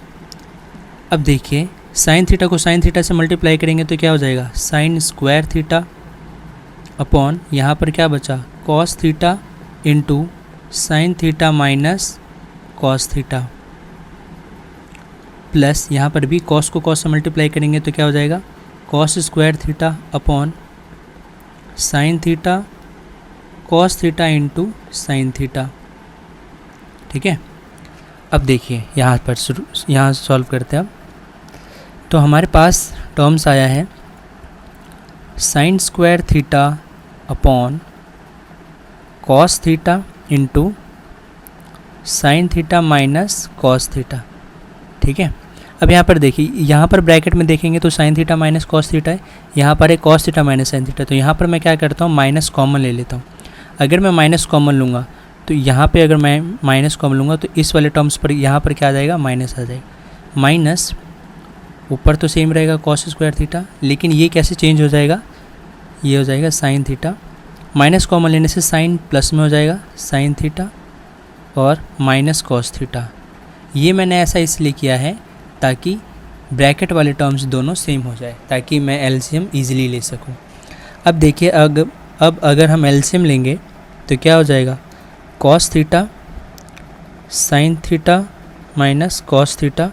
अब देखिए साइन थीटा को साइन थीटा से मल्टीप्लाई करेंगे तो क्या हो जाएगा, साइन स्क्वायर थीटा अपॉन यहाँ पर क्या बचा, cos theta into sine theta minus cos theta plus यहाँ पर भी कॉस को कॉस से मल्टीप्लाई करेंगे तो क्या हो जाएगा, cos square theta upon sine theta cos theta into sine theta. ठीक है, अब देखिए यहाँ सॉल्व करते हैं। अब तो हमारे पास टर्म्स आया है sign square theta upon cos theta into sine theta minus cos theta. ठीक है, अब यहाँ पर देखिए, यहाँ पर ब्रैकेट में देखेंगे तो sign theta minus cos theta है, यहाँ पर है cos theta minus sine theta. तो यहाँ पर मैं क्या करता हूँ, माइनस कॉमन ले लेता हूँ। अगर मैं माइनस कॉमन लूँगा तो यहाँ पे अगर मैं माइनस कॉमन लूँगा तो इस वाले टर्म्स पर यहाँ पर क्या आ जाएगा, माइनस आ जाएगा। माइनस ऊपर तो सेम रहेगा कॉस स्क्वायर थीटा, लेकिन ये कैसे चेंज हो जाएगा, ये हो जाएगा साइन थीटा। माइनस कॉमन लेने से साइन प्लस में हो जाएगा साइन थीटा और माइनस कॉस थीटा। ये मैंने ऐसा इसलिए किया है ताकि ब्रैकेट वाले टर्म्स दोनों सेम हो जाए, ताकि मैं LCM ईजिली ले सकूं। अब देखिए अब अगर हम LCM लेंगे तो क्या हो जाएगा, cos theta sine theta minus cos theta,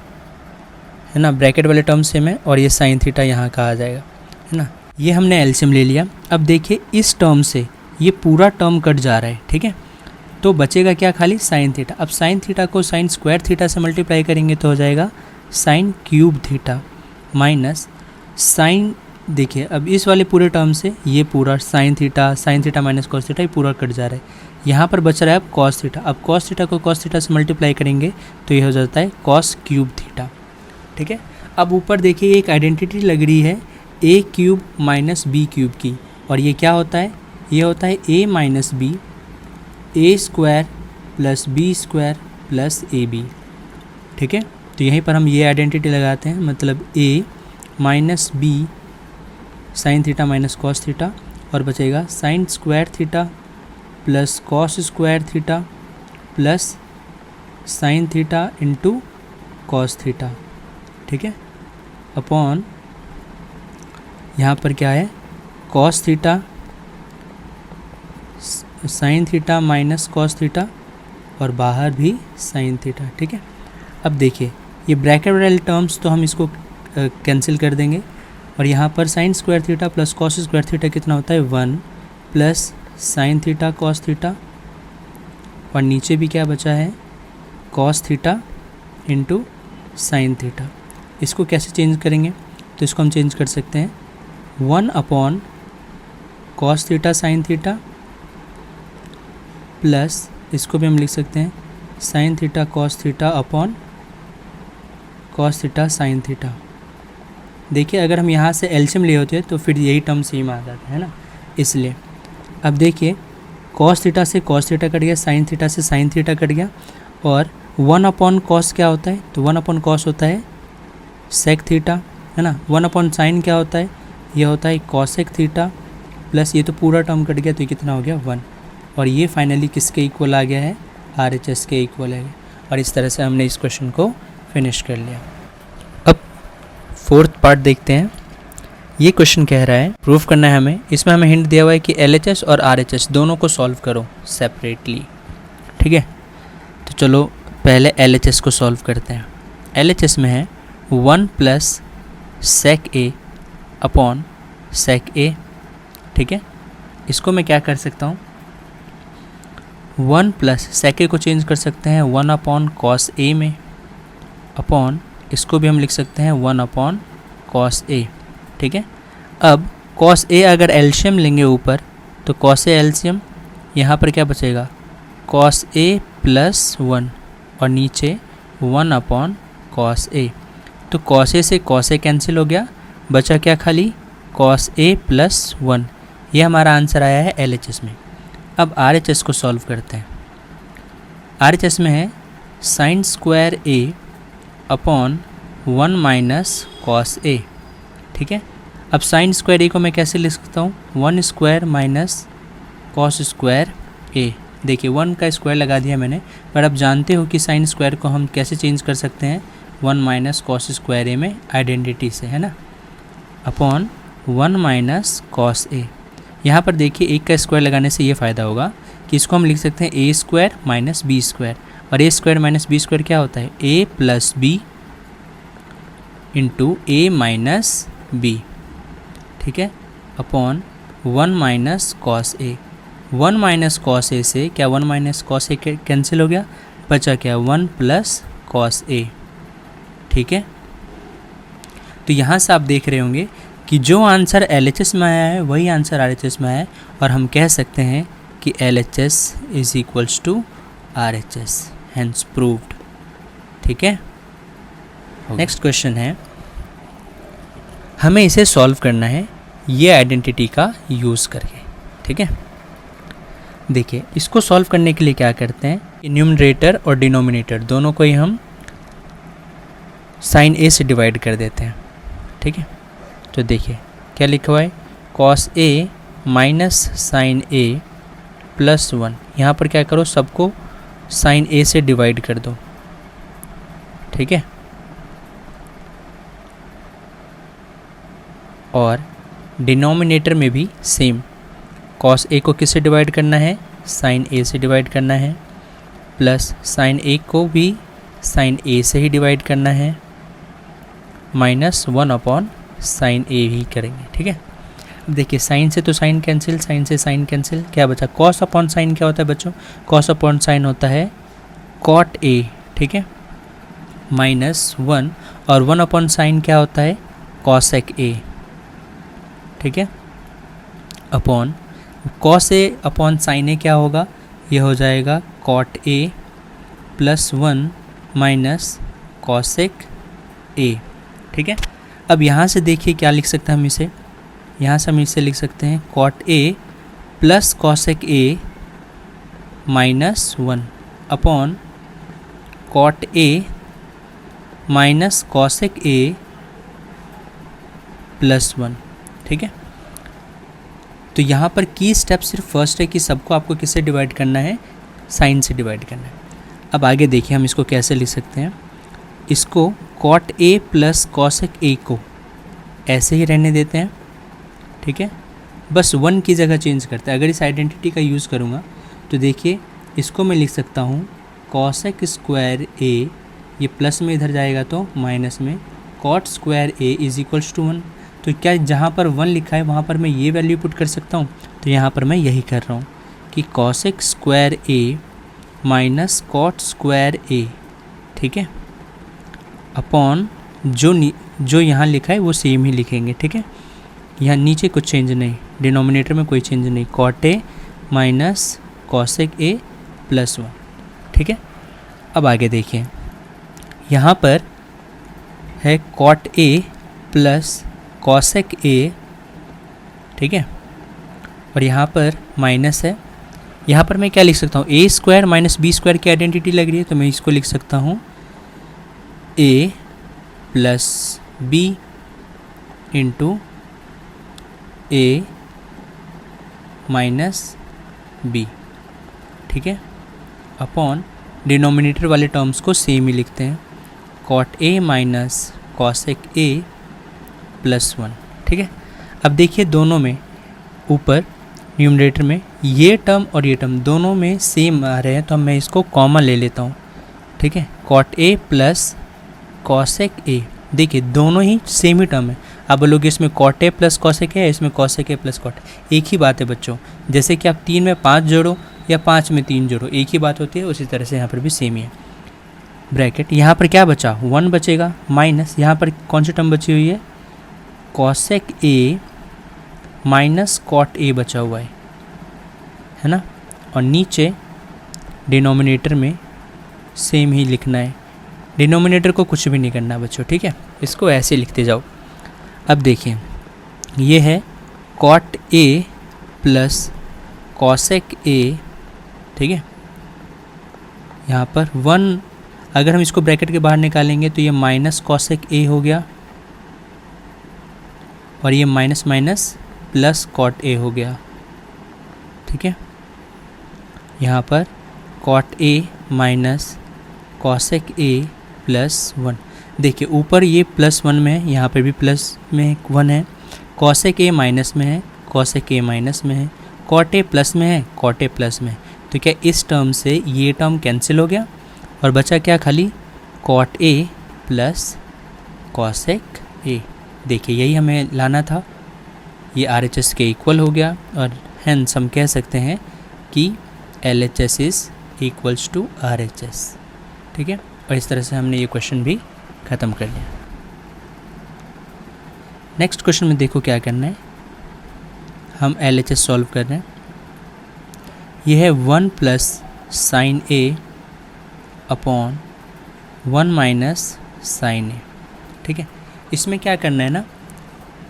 है ना, ब्रैकेट वाले टर्म सेम है और ये साइन थीटा यहाँ का आ जाएगा, है ना। ये हमने LCM ले लिया। अब देखिए इस टर्म से ये पूरा टर्म कट जा रहा है। ठीक है, तो बचेगा क्या, खाली साइन थीटा। अब साइन थीटा को साइन स्क्वायर थीटा से मल्टीप्लाई करेंगे तो हो जाएगा sine cube theta minus sine देखिए अब इस वाले पूरे टर्म से ये पूरा sine theta minus cos theta ये पूरा कट जा रहा है। यहाँ पर बच रहा है अब कॉस थीटा। अब कॉस थीटा को कॉस थीटा से मल्टीप्लाई करेंगे तो ये हो जाता है कॉस क्यूब थीटा। ठीक है, अब ऊपर देखिए एक आइडेंटिटी लग रही है A cube minus B cube की, और ये क्या होता है, ये होता है A minus B A square plus B square plus A B. ठीक है, तो यहीं पर हम ये आइडेंटिटी लगाते हैं, मतलब A minus B sine theta minus cos theta, और बचेगा sine square theta plus cos square theta plus sine theta into cos theta. ठीक है, अपॉन यहाँ पर क्या है cos theta sine theta minus cos theta, और बाहर भी साइन थीटा। ठीक है, अब देखिए ये ब्रैकेट वाले टर्म्स तो हम इसको कैंसिल कर देंगे, और यहाँ पर sign square theta plus cos square theta कितना होता है 1 plus sine theta cos theta, और नीचे भी क्या बचा है cos theta into sine theta. इसको कैसे चेंज करेंगे, तो इसको हम चेंज कर सकते हैं 1 upon cos theta sine theta plus इसको भी हम लिख सकते हैं sine theta cos theta upon cos theta sine theta. देखिए अगर हम यहाँ से एलसीएम लिए होते तो फिर यही टर्म सेम आ जाता है ना, इसलिए अब देखिए कॉस थीटा से कॉस थीटा कट गया, साइन थीटा से साइन थीटा कट गया, और 1 अपॉन कॉस क्या होता है, तो 1 अपॉन कॉस होता है सेक थीटा, है ना। 1 अपॉन साइन क्या होता है, ये होता है कॉसेक थीटा, प्लस ये तो पूरा टर्म कट गया तो ये कितना हो गया 1, और ये फाइनली किसके इक्वल आ गया है RHS के इक्वल है। और इस तरह से हमने इस क्वेश्चन को फिनिश कर लिया। अब फोर्थ पार्ट देखते हैं। ये क्वेश्चन कह रहा है प्रूफ करना है हमें, इसमें हमें हिंट दिया हुआ है कि LHS और RHS दोनों को सॉल्व करो सेपरेटली। ठीक है, तो चलो पहले LHS को सॉल्व करते हैं। LHS में है 1 plus sec A upon sec A. ठीक है, इसको मैं क्या कर सकता हूँ 1 प्लस सेक ए को चेंज कर सकते हैं 1 अपॉन कॉस ए में, अपॉन इसको भी हम लिख सकते हैं 1 अपॉन कॉस ए। ठीक है, अब कॉस ए अगर एलसीएम लेंगे ऊपर तो कॉस ए एलसीएम, यहाँ पर क्या बचेगा कॉस ए प्लस 1, और नीचे 1 अपॉन कॉस ए। तो कॉस ए से कॉस ए कैंसिल हो गया, बचा क्या खाली कॉस ए प्लस 1। ये हमारा आंसर आया है LHS में। अब RHS को सॉल्व करते हैं। RHS में है sign square A upon 1 minus cos A. ठीक है, अब साइन स्क्वायर ए को मैं कैसे लिख सकता हूँ 1 स्क्वायर माइनस कॉस स्क्वायर ए। देखिए 1 का स्क्वायर लगा दिया मैंने, पर अब जानते हो कि साइन स्क्वायर को हम कैसे चेंज कर सकते हैं 1 माइनस कॉस स्क्वायर ए में आइडेंटिटी से, है ना, अपॉन 1 माइनस कॉस ए। यहाँ पर देखिए एक का स्क्वायर लगाने से ये फ़ायदा होगा कि इसको हम लिख सकते हैं ए स्क्वायर माइनस बी स्क्वायर, और ए स्क्वायर माइनस बी स्क्वायर क्या होता है ए plus b into a minus b. ठीक है, upon 1 minus cos A. 1 minus cos A से क्या 1 माइनस कॉस ए कैंसिल हो गया, बचा क्या 1 प्लस कॉस ए। ठीक है, तो यहाँ से आप देख रहे होंगे कि जो आंसर LHS में आया है वही आंसर RHS में आया है, और हम कह सकते हैं कि LHS is equals to RHS, hence proved. ठीक है, नेक्स्ट क्वेश्चन है, हमें इसे सॉल्व करना है ये आइडेंटिटी का यूज़ करके। ठीक है, देखिए इसको सॉल्व करने के लिए क्या करते हैं, न्यूमरेटर और डिनोमिनेटर दोनों को ही हम साइन ए से डिवाइड कर देते हैं। ठीक है, तो देखिए क्या लिखा हुआ है cos A minus sign A plus 1। यहाँ पर क्या करो सबको साइन ए से डिवाइड कर दो। ठीक है, और डिनोमिनेटर में भी सेम, कॉस ए को किससे डिवाइड करना है साइन ए से डिवाइड करना है, प्लस साइन ए को भी साइन ए से ही डिवाइड करना है, माइनस 1 अपॉन साइन ए ही करेंगे। ठीक है, अब देखिए साइन से तो साइन कैंसिल, साइन से साइन कैंसिल, क्या बचा कॉस अपॉन साइन क्या होता है बच्चों, कॉस अपॉन साइन होता है कॉट ए। ठीक है, माइनस 1, और 1 अपॉन साइन क्या होता है कॉसेक ए। ठीक है, upon cos A upon sine A क्या होगा, ये हो जाएगा cot A plus 1 minus cosec A. ठीक है, अब यहाँ से देखिए क्या लिख सकते हैं हम इसे, यहाँ से हम इसे लिख सकते हैं cot A plus cosec A minus 1 upon cot A minus cosec A plus 1। ठीक है, तो यहाँ पर की स्टेप सिर्फ फर्स्ट है कि सबको आपको किससे डिवाइड करना है, साइन से डिवाइड करना है। अब आगे देखिए हम इसको कैसे लिख सकते हैं, इसको cot A plus cosec A को ऐसे ही रहने देते हैं। ठीक है, बस 1 की जगह चेंज करते हैं। अगर इस आइडेंटिटी का यूज़ करूँगा तो देखिए इसको मैं लिख सकता हूँ कॉसेक स्क्वायर ए, ये प्लस में इधर जाएगा तो माइनस में cot square A is equals to 1। तो क्या जहाँ पर 1 लिखा है वहाँ पर मैं ये वैल्यू पुट कर सकता हूँ, तो यहाँ पर मैं यही कर रहा हूँ कि cosec square A minus cot square A. ठीक है, अपॉन जो यहाँ लिखा है वो सेम ही लिखेंगे। ठीक है, यहाँ नीचे कुछ चेंज नहीं, डिनोमिनेटर में कोई चेंज नहीं, cot A minus cosec A plus 1। ठीक है, अब आगे देखिए यहाँ पर है cot A plus cosec A. ठीक है, और यहाँ पर माइनस है, यहाँ पर मैं क्या लिख सकता हूँ, a square minus B square की आइडेंटिटी लग रही है, तो मैं इसको लिख सकता हूँ a plus b into a minus b. ठीक है, अपॉन डिनोमिनेटर वाले टर्म्स को सेम ही लिखते हैं, cot A minus cosec A plus 1। ठीक है, अब देखिए दोनों में ऊपर न्यूमरेटर में ये टर्म और ये टर्म दोनों में सेम आ रहे हैं, तो मैं इसको कॉमन ले लेता हूँ। ठीक है, cot A plus cosec A, देखिए दोनों ही सेम ही टर्म है। अब बोलोगे इसमें कॉट ए प्लस कॉसेक है, इसमें कॉसेक ए प्लस कॉट, एक ही बात है बच्चों। जैसे कि आप 3 में 5 जोड़ो या 5 में 3 जोड़ो, एक ही बात होती है, उसी तरह से यहाँ पर भी सेम ही है। ब्रैकेट यहाँ पर क्या बचा, 1 बचेगा, माइनस यहाँ पर कौन सी टर्म बची हुई है, cosec A minus cot A बचा हुआ है ना, और नीचे डिनोमिनेटर में सेम ही लिखना है, डिनोमिनेटर को कुछ भी नहीं करना बच्चों। ठीक है, इसको ऐसे लिखते जाओ। अब देखिए ये है cot A plus cosec A. ठीक है, यहाँ पर 1 अगर हम इसको ब्रैकेट के बाहर निकालेंगे तो ये माइनस कॉसेक ए हो गया, और ये minus minus plus cot A हो गया। ठीक है, यहाँ पर cot A minus cosec A plus 1। देखिए ऊपर ये प्लस 1 में है, यहाँ पर भी प्लस में 1 है, कॉसेक ए माइनस में है, कॉसेक ए माइनस में है, कॉट ए प्लस में है, कॉट ए प्लस में है। तो क्या इस टर्म से ये टर्म कैंसिल हो गया और बचा क्या, खाली cot A plus cosec A. देखिए यही हमें लाना था, ये RHS के इक्वल हो गया, और हेंस हम कह सकते हैं कि LHS is equals to RHS। ठीक है, और इस तरह से हमने ये क्वेश्चन भी ख़त्म कर लिया। नेक्स्ट क्वेश्चन में देखो क्या करना है, हम LHS सॉल्व कर रहे हैं। ये है 1 प्लस साइन ए अपॉन 1 माइनस साइन ए। ठीक है, इसमें क्या करना है ना,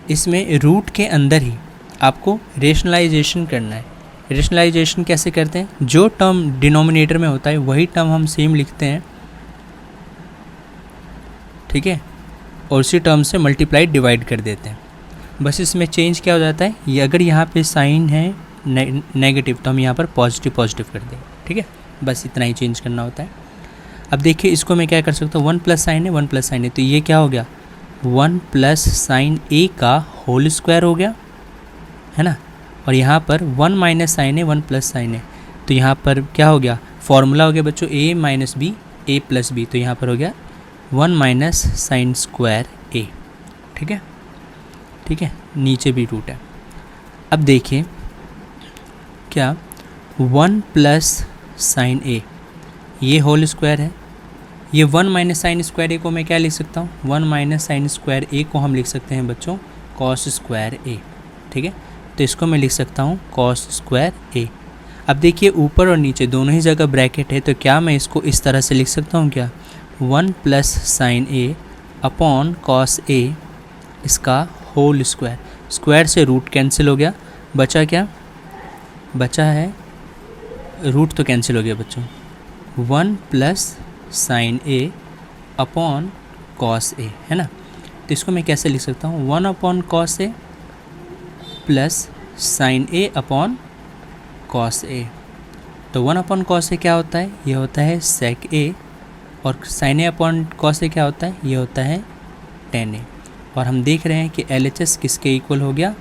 इसमें रूट के अंदर ही आपको रेशनलाइजेशन करना है। रेशनलाइजेशन कैसे करते हैं, जो टर्म डिनोमिनेटर में होता है वही टर्म हम सेम लिखते हैं। ठीक है, और उसी टर्म से मल्टीप्लाई डिवाइड कर देते हैं। बस इसमें चेंज क्या हो जाता है, ये अगर यहाँ पे साइन है नेगेटिव तो हम यहाँ पर पॉजिटिव पॉजिटिव कर देंगे। ठीक है, बस इतना ही चेंज करना होता है। अब देखिए इसको मैं क्या कर सकता हूँ, 1 प्लस साइन है, 1 प्लस साइन है, तो ये क्या हो गया, 1 प्लस साइन ए का होल स्क्वायर हो गया, है ना। और यहाँ पर 1 माइनस साइन है, 1 प्लस साइन है, तो यहाँ पर क्या हो गया, फॉर्मूला हो गया बच्चों a minus b, a plus b, तो यहाँ पर हो गया 1 माइनस साइन स्क्वायर a। ठीक है, ठीक है, नीचे भी रूट है। अब देखिए क्या 1 प्लस साइन ए, ये होल स्क्वायर है, ये 1 माइनस साइन स्क्वायर ए को मैं क्या लिख सकता हूँ, 1 माइनस साइन स्क्वायर ए को हम लिख सकते हैं बच्चों कॉस स्क्वायर ए। ठीक है। तो इसको मैं लिख सकता हूँ कॉस स्क्वायर ए। अब देखिए ऊपर और नीचे दोनों ही जगह ब्रैकेट है, तो क्या मैं इसको इस तरह से लिख सकता हूँ क्या, 1 प्लस साइन ए अपॉन कॉस ए इसका होल स्क्वायर। स्क्वायर से रूट कैंसिल हो गया, बचा क्या, बचा है रूट तो कैंसिल हो गया बच्चों, 1 प्लस साइन ए अपॉन कॉस ए, है ना। तो इसको मैं कैसे लिख सकता हूँ, 1 अपॉन कॉस ए प्लस साइन ए अपॉन कॉस ए। तो 1 अपॉन कॉस ए क्या होता है, ये होता है सेक ए, और साइन ए अपॉन कॉस ए क्या होता है, ये होता है टेन ए। और हम देख रहे हैं कि LHS किसके इक्वल हो गया,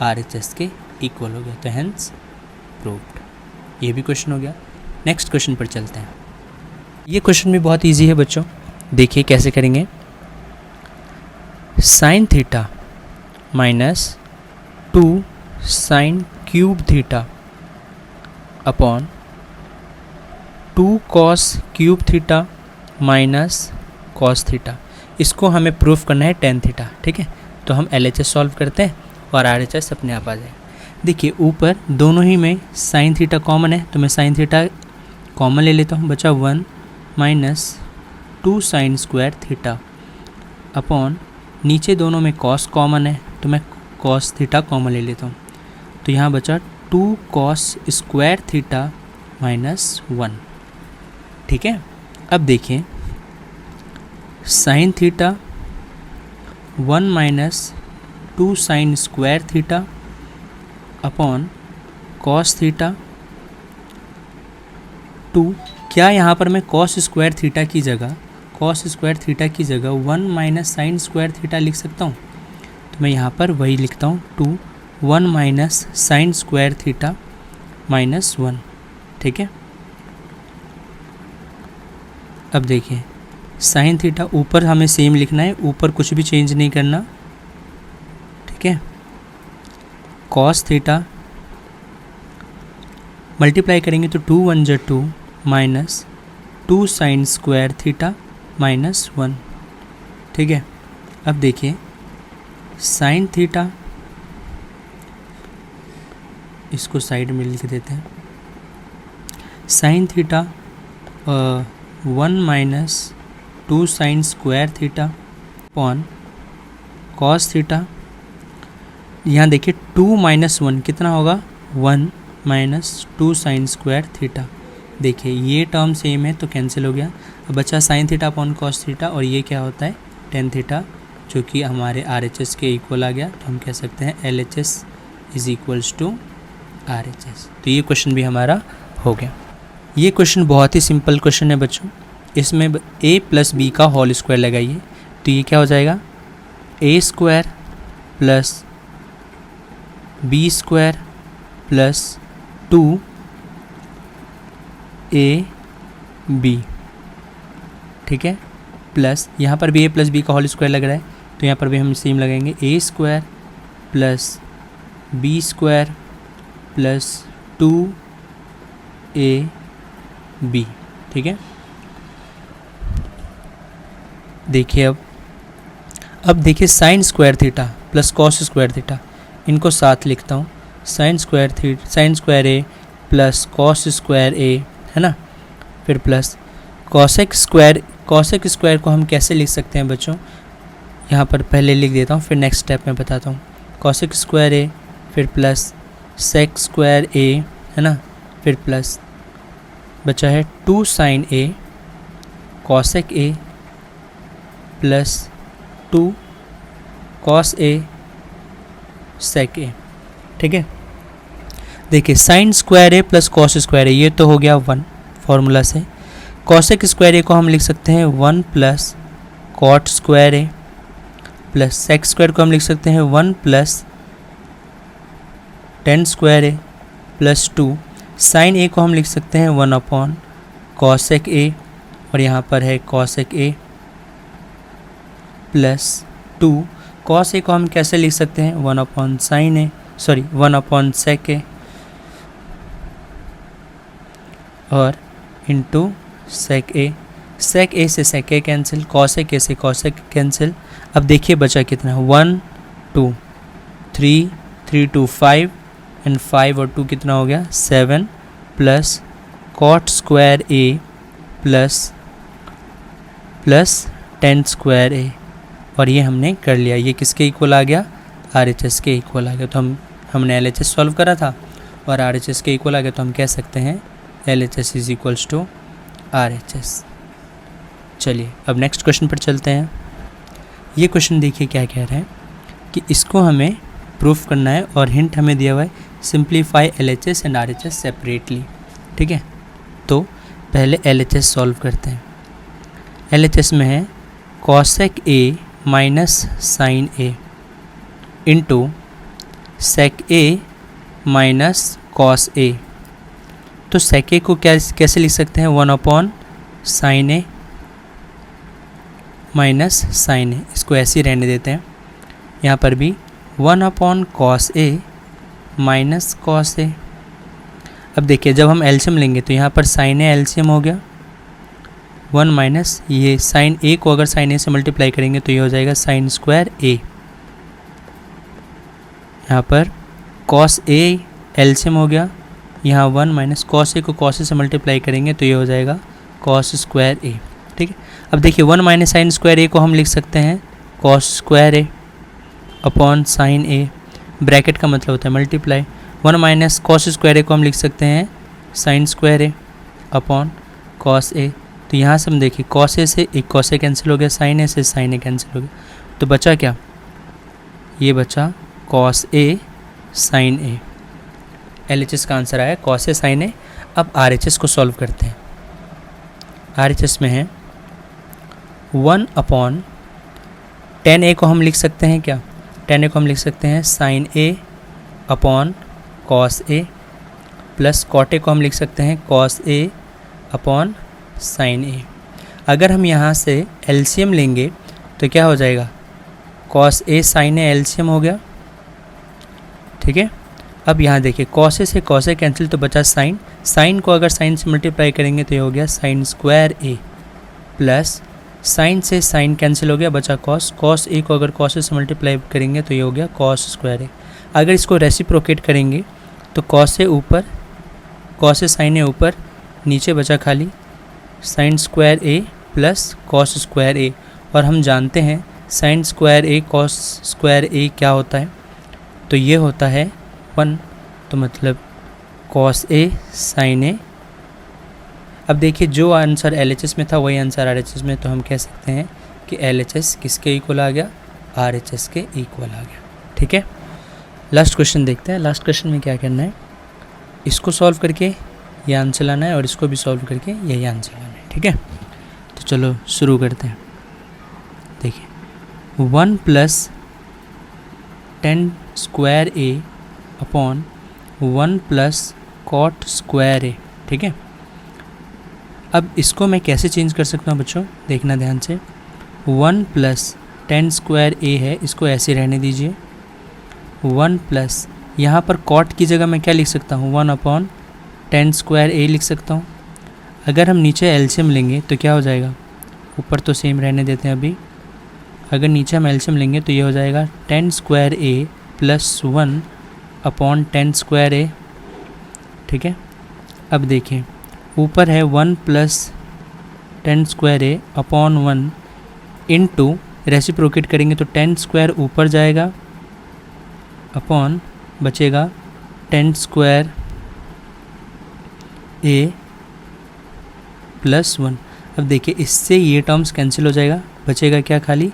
RHS के इक्वल हो गया, तो हेंस प्रूव्ड। ये भी क्वेश्चन हो गया। नेक्स्ट क्वेश्चन पर चलते हैं। ये क्वेश्चन भी बहुत इजी है बच्चों, देखिए कैसे करेंगे। Sign theta minus 2 sign cube theta upon 2 cos cube theta minus cos theta, इसको हमें प्रूफ करना है टेन थीटा, ठीक है। तो हम LHS सॉल्व करते हैं और RHS अपने आप आ जाए। देखिए ऊपर दोनों ही में साइन थीटा कॉमन है, तो मैं साइन थीटा कॉमन ले लेता हूँ, बचा 1 minus 2 sign square theta upon नीचे दोनों में कॉस कॉमन है, तो मैं कॉस थीटा कॉमन ले लेता हूँ, तो यहाँ बचा 2 कॉस स्क्वायर थीटा माइनस 1, ठीक है। अब देखिए sine theta 1 minus 2 sign square theta upon cos theta 2। क्या यहाँ पर मैं कॉस स्क्वायर थीटा की जगह 1 माइनस साइन स्क्वायर थीटा लिख सकता हूँ, तो मैं यहाँ पर वही लिखता हूँ 2 1 minus sign square theta minus 1, ठीक है। अब देखिए साइन थीटा ऊपर हमें सेम लिखना है, ऊपर कुछ भी चेंज नहीं करना, ठीक है। कॉस थीटा मल्टीप्लाई करेंगे तो 2 1 जा 2 minus 2 sign square theta minus 1, ठीक है। अब देखिए साइन थीटा, इसको साइड में लिख देते हैं, sine theta 1 minus 2 sign square theta upon cos theta. यहाँ देखिए 2 माइनस 1 कितना होगा, 1 माइनस 2 साइन स्क्वायर थीटा। देखिए ये टर्म सेम है तो कैंसिल हो गया, अब बचा sign theta upon cos theta, और ये क्या होता है टेन थीटा, जो कि हमारे RHS के इक्वल आ गया, तो हम कह सकते हैं LHS is equals to RHS। तो ये क्वेश्चन भी हमारा हो गया। ये क्वेश्चन बहुत ही सिंपल क्वेश्चन है बच्चों, इसमें a प्लस बी का होल स्क्वायर लगाइए, तो ये क्या हो जाएगा, a square plus B square plus 2 AB, ठीक है, प्लस यहाँ पर भी a प्लस बी का होल स्क्वायर लग रहा है, तो यहाँ पर भी हम सेम लगाएंगे, a square plus B square plus 2AB, ठीक है। देखिए अब देखिए sine square theta plus cos square theta, इनको साथ लिखता हूँ, sine square A plus cos square A, है ना, फिर प्लस कॉसेक स्क्वायर को हम कैसे लिख सकते हैं बच्चों, यहाँ पर पहले लिख देता हूँ, फिर नेक्स्ट स्टेप में बताता हूँ। कॉसेक स्क्वायर ए फिर प्लस सेक स्क्वायर ए, है ना, फिर प्लस बचा है 2 sine A cosec A plus 2 cos A sec A, ठीक है। देखिए sine square A plus cos square A, ये तो हो गया 1 फॉर्मूला से। कॉसेक स्क्वायर ए को हम लिख सकते हैं 1 plus cot square A, plus sec square को हम लिख सकते हैं 1 plus tan square A plus 2। Sine ए को हम लिख सकते हैं 1 अपॉन कॉसेक ए, और यहाँ पर है कॉसेक ए प्लस 2। कॉस ए को हम कैसे लिख सकते हैं, 1 अपॉन साइन ए, 1 अपॉन सेक ए और इंटू सेक ए। सेक ए से सेक ए कैंसिल, कॉसेक ए से कॉसेक कैंसिल। अब देखिए बचा कितना, 1 2 3 3 2 5 एंड 5 और 2 कितना हो गया 7 plus cot square A plus tan square ए, और ये हमने कर लिया। ये किसके इक्वल आ गया, RHS के इक्वल आ गया। तो हमने LHS सॉल्व करा था और RHS के इक्वल आ गया, तो हम कह सकते हैं LHS is equals to RHS। चलिए अब नेक्स्ट क्वेश्चन पर चलते हैं। ये क्वेश्चन देखिए क्या कह रहे हैं कि इसको हमें प्रूफ करना है और हिंट हमें दिया हुआ है simplify LHS and RHS separately. ठीक है, तो पहले LHS सॉल्व करते हैं। LHS में है cosec A minus sine A into sec A minus cos A। तो सेक A को कैसे लिख सकते हैं, 1 upon sine A minus sine A। इसको ऐसे ही रहने देते हैं। यहाँ पर भी 1 upon cos A minus cos A। अब देखिए जब हम एलसीएम लेंगे तो यहाँ पर साइन A एलसीएम हो गया 1 माइनस ये साइन A को अगर साइन A से मल्टीप्लाई करेंगे तो ये हो जाएगा साइन स्क्वायर A। यहाँ पर कॉस A एलसीएम हो गया, यहाँ 1 माइनस कॉस A को कॉस A से मल्टीप्लाई करेंगे तो ये हो जाएगा कॉस स्क्वायर A। ठीक है, अब देखिए 1 माइनस साइन स्क्वायर A को हम लिख सकते हैं cos square A upon sine A, bracket का मतलब होता है multiply. 1 minus cos square A को हम लिख सकते हैं sine square A upon cos A। तो यहाँ से हम देखिए कॉस A से एक कॉस A कैंसिल हो गया, साइन A से साइन A कैंसिल हो गया, तो बचा क्या, ये बचा cos A sine A। LHS का आंसर आया कॉस A साइन A। अब RHS को सॉल्व करते हैं। RHS में है 1 अपॉन टेन A को हम लिख सकते हैं क्या, टेन A को हम लिख सकते हैं sine A upon cos A plus cot A को हम लिख सकते हैं cos A upon sine A। अगर हम यहाँ से एलसीएम लेंगे तो क्या हो जाएगा, cos A sine A LCM हो गया। ठीक है, अब यहाँ देखिए कॉस A से कॉस A कैंसिल तो बचा साइन, साइन को अगर साइन से मल्टीप्लाई करेंगे तो ये हो गया sine square A plus sign से साइन कैंसिल हो गया, बचा कॉस, कॉस A को अगर कॉस A से मल्टीप्लाई करेंगे तो ये हो गया कॉस स्क्वायर A। अगर इसको रेसिप्रोकेट करेंगे तो कॉस A ऊपर, कॉस A साइन A ऊपर, नीचे बचा खाली sine square A plus cos square A। और हम जानते हैं sine square A cos square A क्या होता है, तो ये होता है 1, तो मतलब कॉस A साइन A। अब देखिए जो आंसर LHS में था वही आंसर RHS में, तो हम कह सकते हैं कि LHS किसके इक्वल आ गया, RHS के इक्वल आ गया। ठीक है, लास्ट क्वेश्चन देखते हैं। लास्ट क्वेश्चन में क्या करना है, इसको सॉल्व करके ये आंसर लाना है और इसको भी सॉल्व करके यही आंसर लाना है। ठीक है, तो चलो शुरू करते हैं। देखिए 1 plus tan square A upon 1 plus cot square A। ठीक है, अब इसको मैं कैसे चेंज कर सकता हूँ बच्चों, देखना ध्यान से। 1 प्लस टेन स्क्वायर A है, इसको ऐसे रहने दीजिए। 1 प्लस यहाँ पर कॉट की जगह मैं क्या लिख सकता हूँ, 1 अपॉन टेन स्क्वायर A लिख सकता हूँ। अगर हम नीचे एलसीएम लेंगे तो क्या हो जाएगा, ऊपर तो सेम रहने देते हैं अभी। अगर नीचे हम एलसीएम लेंगे तो ये हो जाएगा ten square A plus 1 upon ten square A। ठीक है, अब देखिए ऊपर है 1 plus tan square A upon 1 into reciprocate करेंगे तो टेन स्क्वायर ऊपर जाएगा अपॉन बचेगा टेन स्क्वायर A प्लस 1। अब देखिए इससे ये टर्म्स कैंसिल हो जाएगा, बचेगा क्या, खाली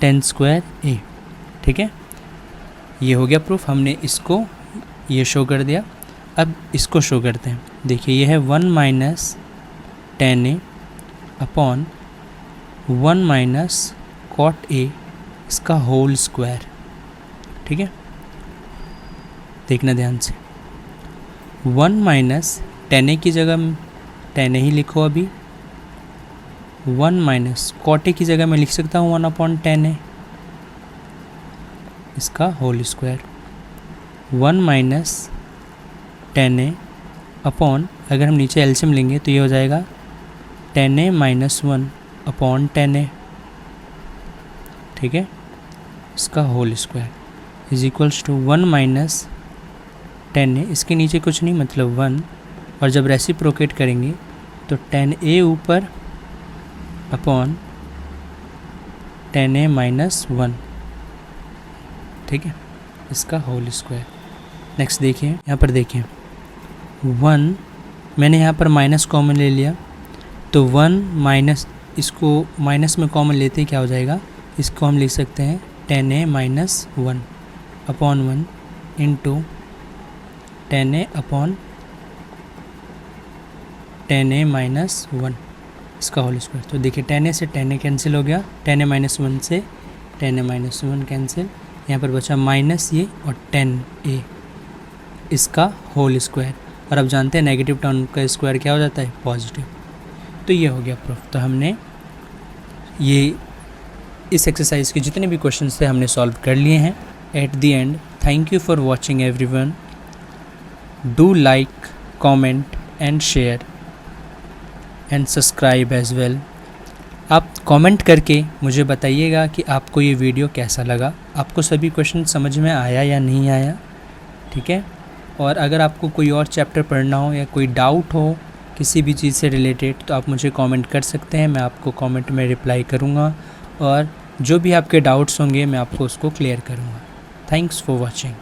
टेन स्क्वायर A। ठीक है, ये हो गया प्रूफ, हमने इसको ये शो कर दिया। अब इसको शो करते हैं। देखिए ये है 1 minus tan A upon 1 minus cot A, इसका होल स्क्वायर। ठीक है, देखना ध्यान से। 1 माइनस टेन A की जगह टेन A ही लिखो अभी, 1 माइनस कॉट A की जगह मैं लिख सकता हूँ 1 अपॉन टेन A, इसका whole square. 1 minus tan A upon, अगर हम नीचे एलसीएम लेंगे तो ये हो जाएगा tan A minus 1 upon tan A। ठीक है, इसका whole square. Is equals to 1 minus 10a, इसके नीचे कुछ नहीं मतलब 1, और जब रेसिप्रोकेट करेंगे तो 10a ऊपर अपॉन 10a माइनस 1, ठीक है, इसका होल स्क्वायर। नेक्स्ट देखिए, यहाँ पर देखिए 1 मैंने यहाँ पर माइनस कॉमन ले लिया, तो 1 माइनस, इसको माइनस में कॉमन लेते क्या हो जाएगा, इसको हम लिख सकते हैं 10a minus 1 upon 1 into 10a upon 10a minus 1, इसका होल स्क्वायर। तो देखिए 10a से 10a कैंसिल हो गया, 10a माइनस 1 से 10a माइनस 1 कैंसिल, यहाँ पर बचा माइनस ये और 10a, इसका होल स्क्वायर। और अब जानते हैं नेगेटिव टर्म का स्क्वायर क्या हो जाता है, पॉजिटिव। तो ये हो गया प्रूफ। तो हमने ये इस एक्सरसाइज के जितने भी क्वेश्चंस थे हमने सॉल्व कर लिए हैं। At the end, thank you for watching everyone. Do like, comment and share and subscribe as well. आप कमेंट करके मुझे बताइएगा कि आपको ये वीडियो कैसा लगा, आपको सभी क्वेश्चन समझ में आया या नहीं आया, ठीक है। और अगर आपको कोई और चैप्टर पढ़ना हो या कोई डाउट हो किसी भी चीज़ से रिलेटेड, तो आप मुझे कमेंट कर सकते हैं, मैं आपको कमेंट में रिप्लाई करूँगा, और जो भी आपके डाउट्स होंगे मैं आपको उसको क्लियर करूँगा। Thanks for watching.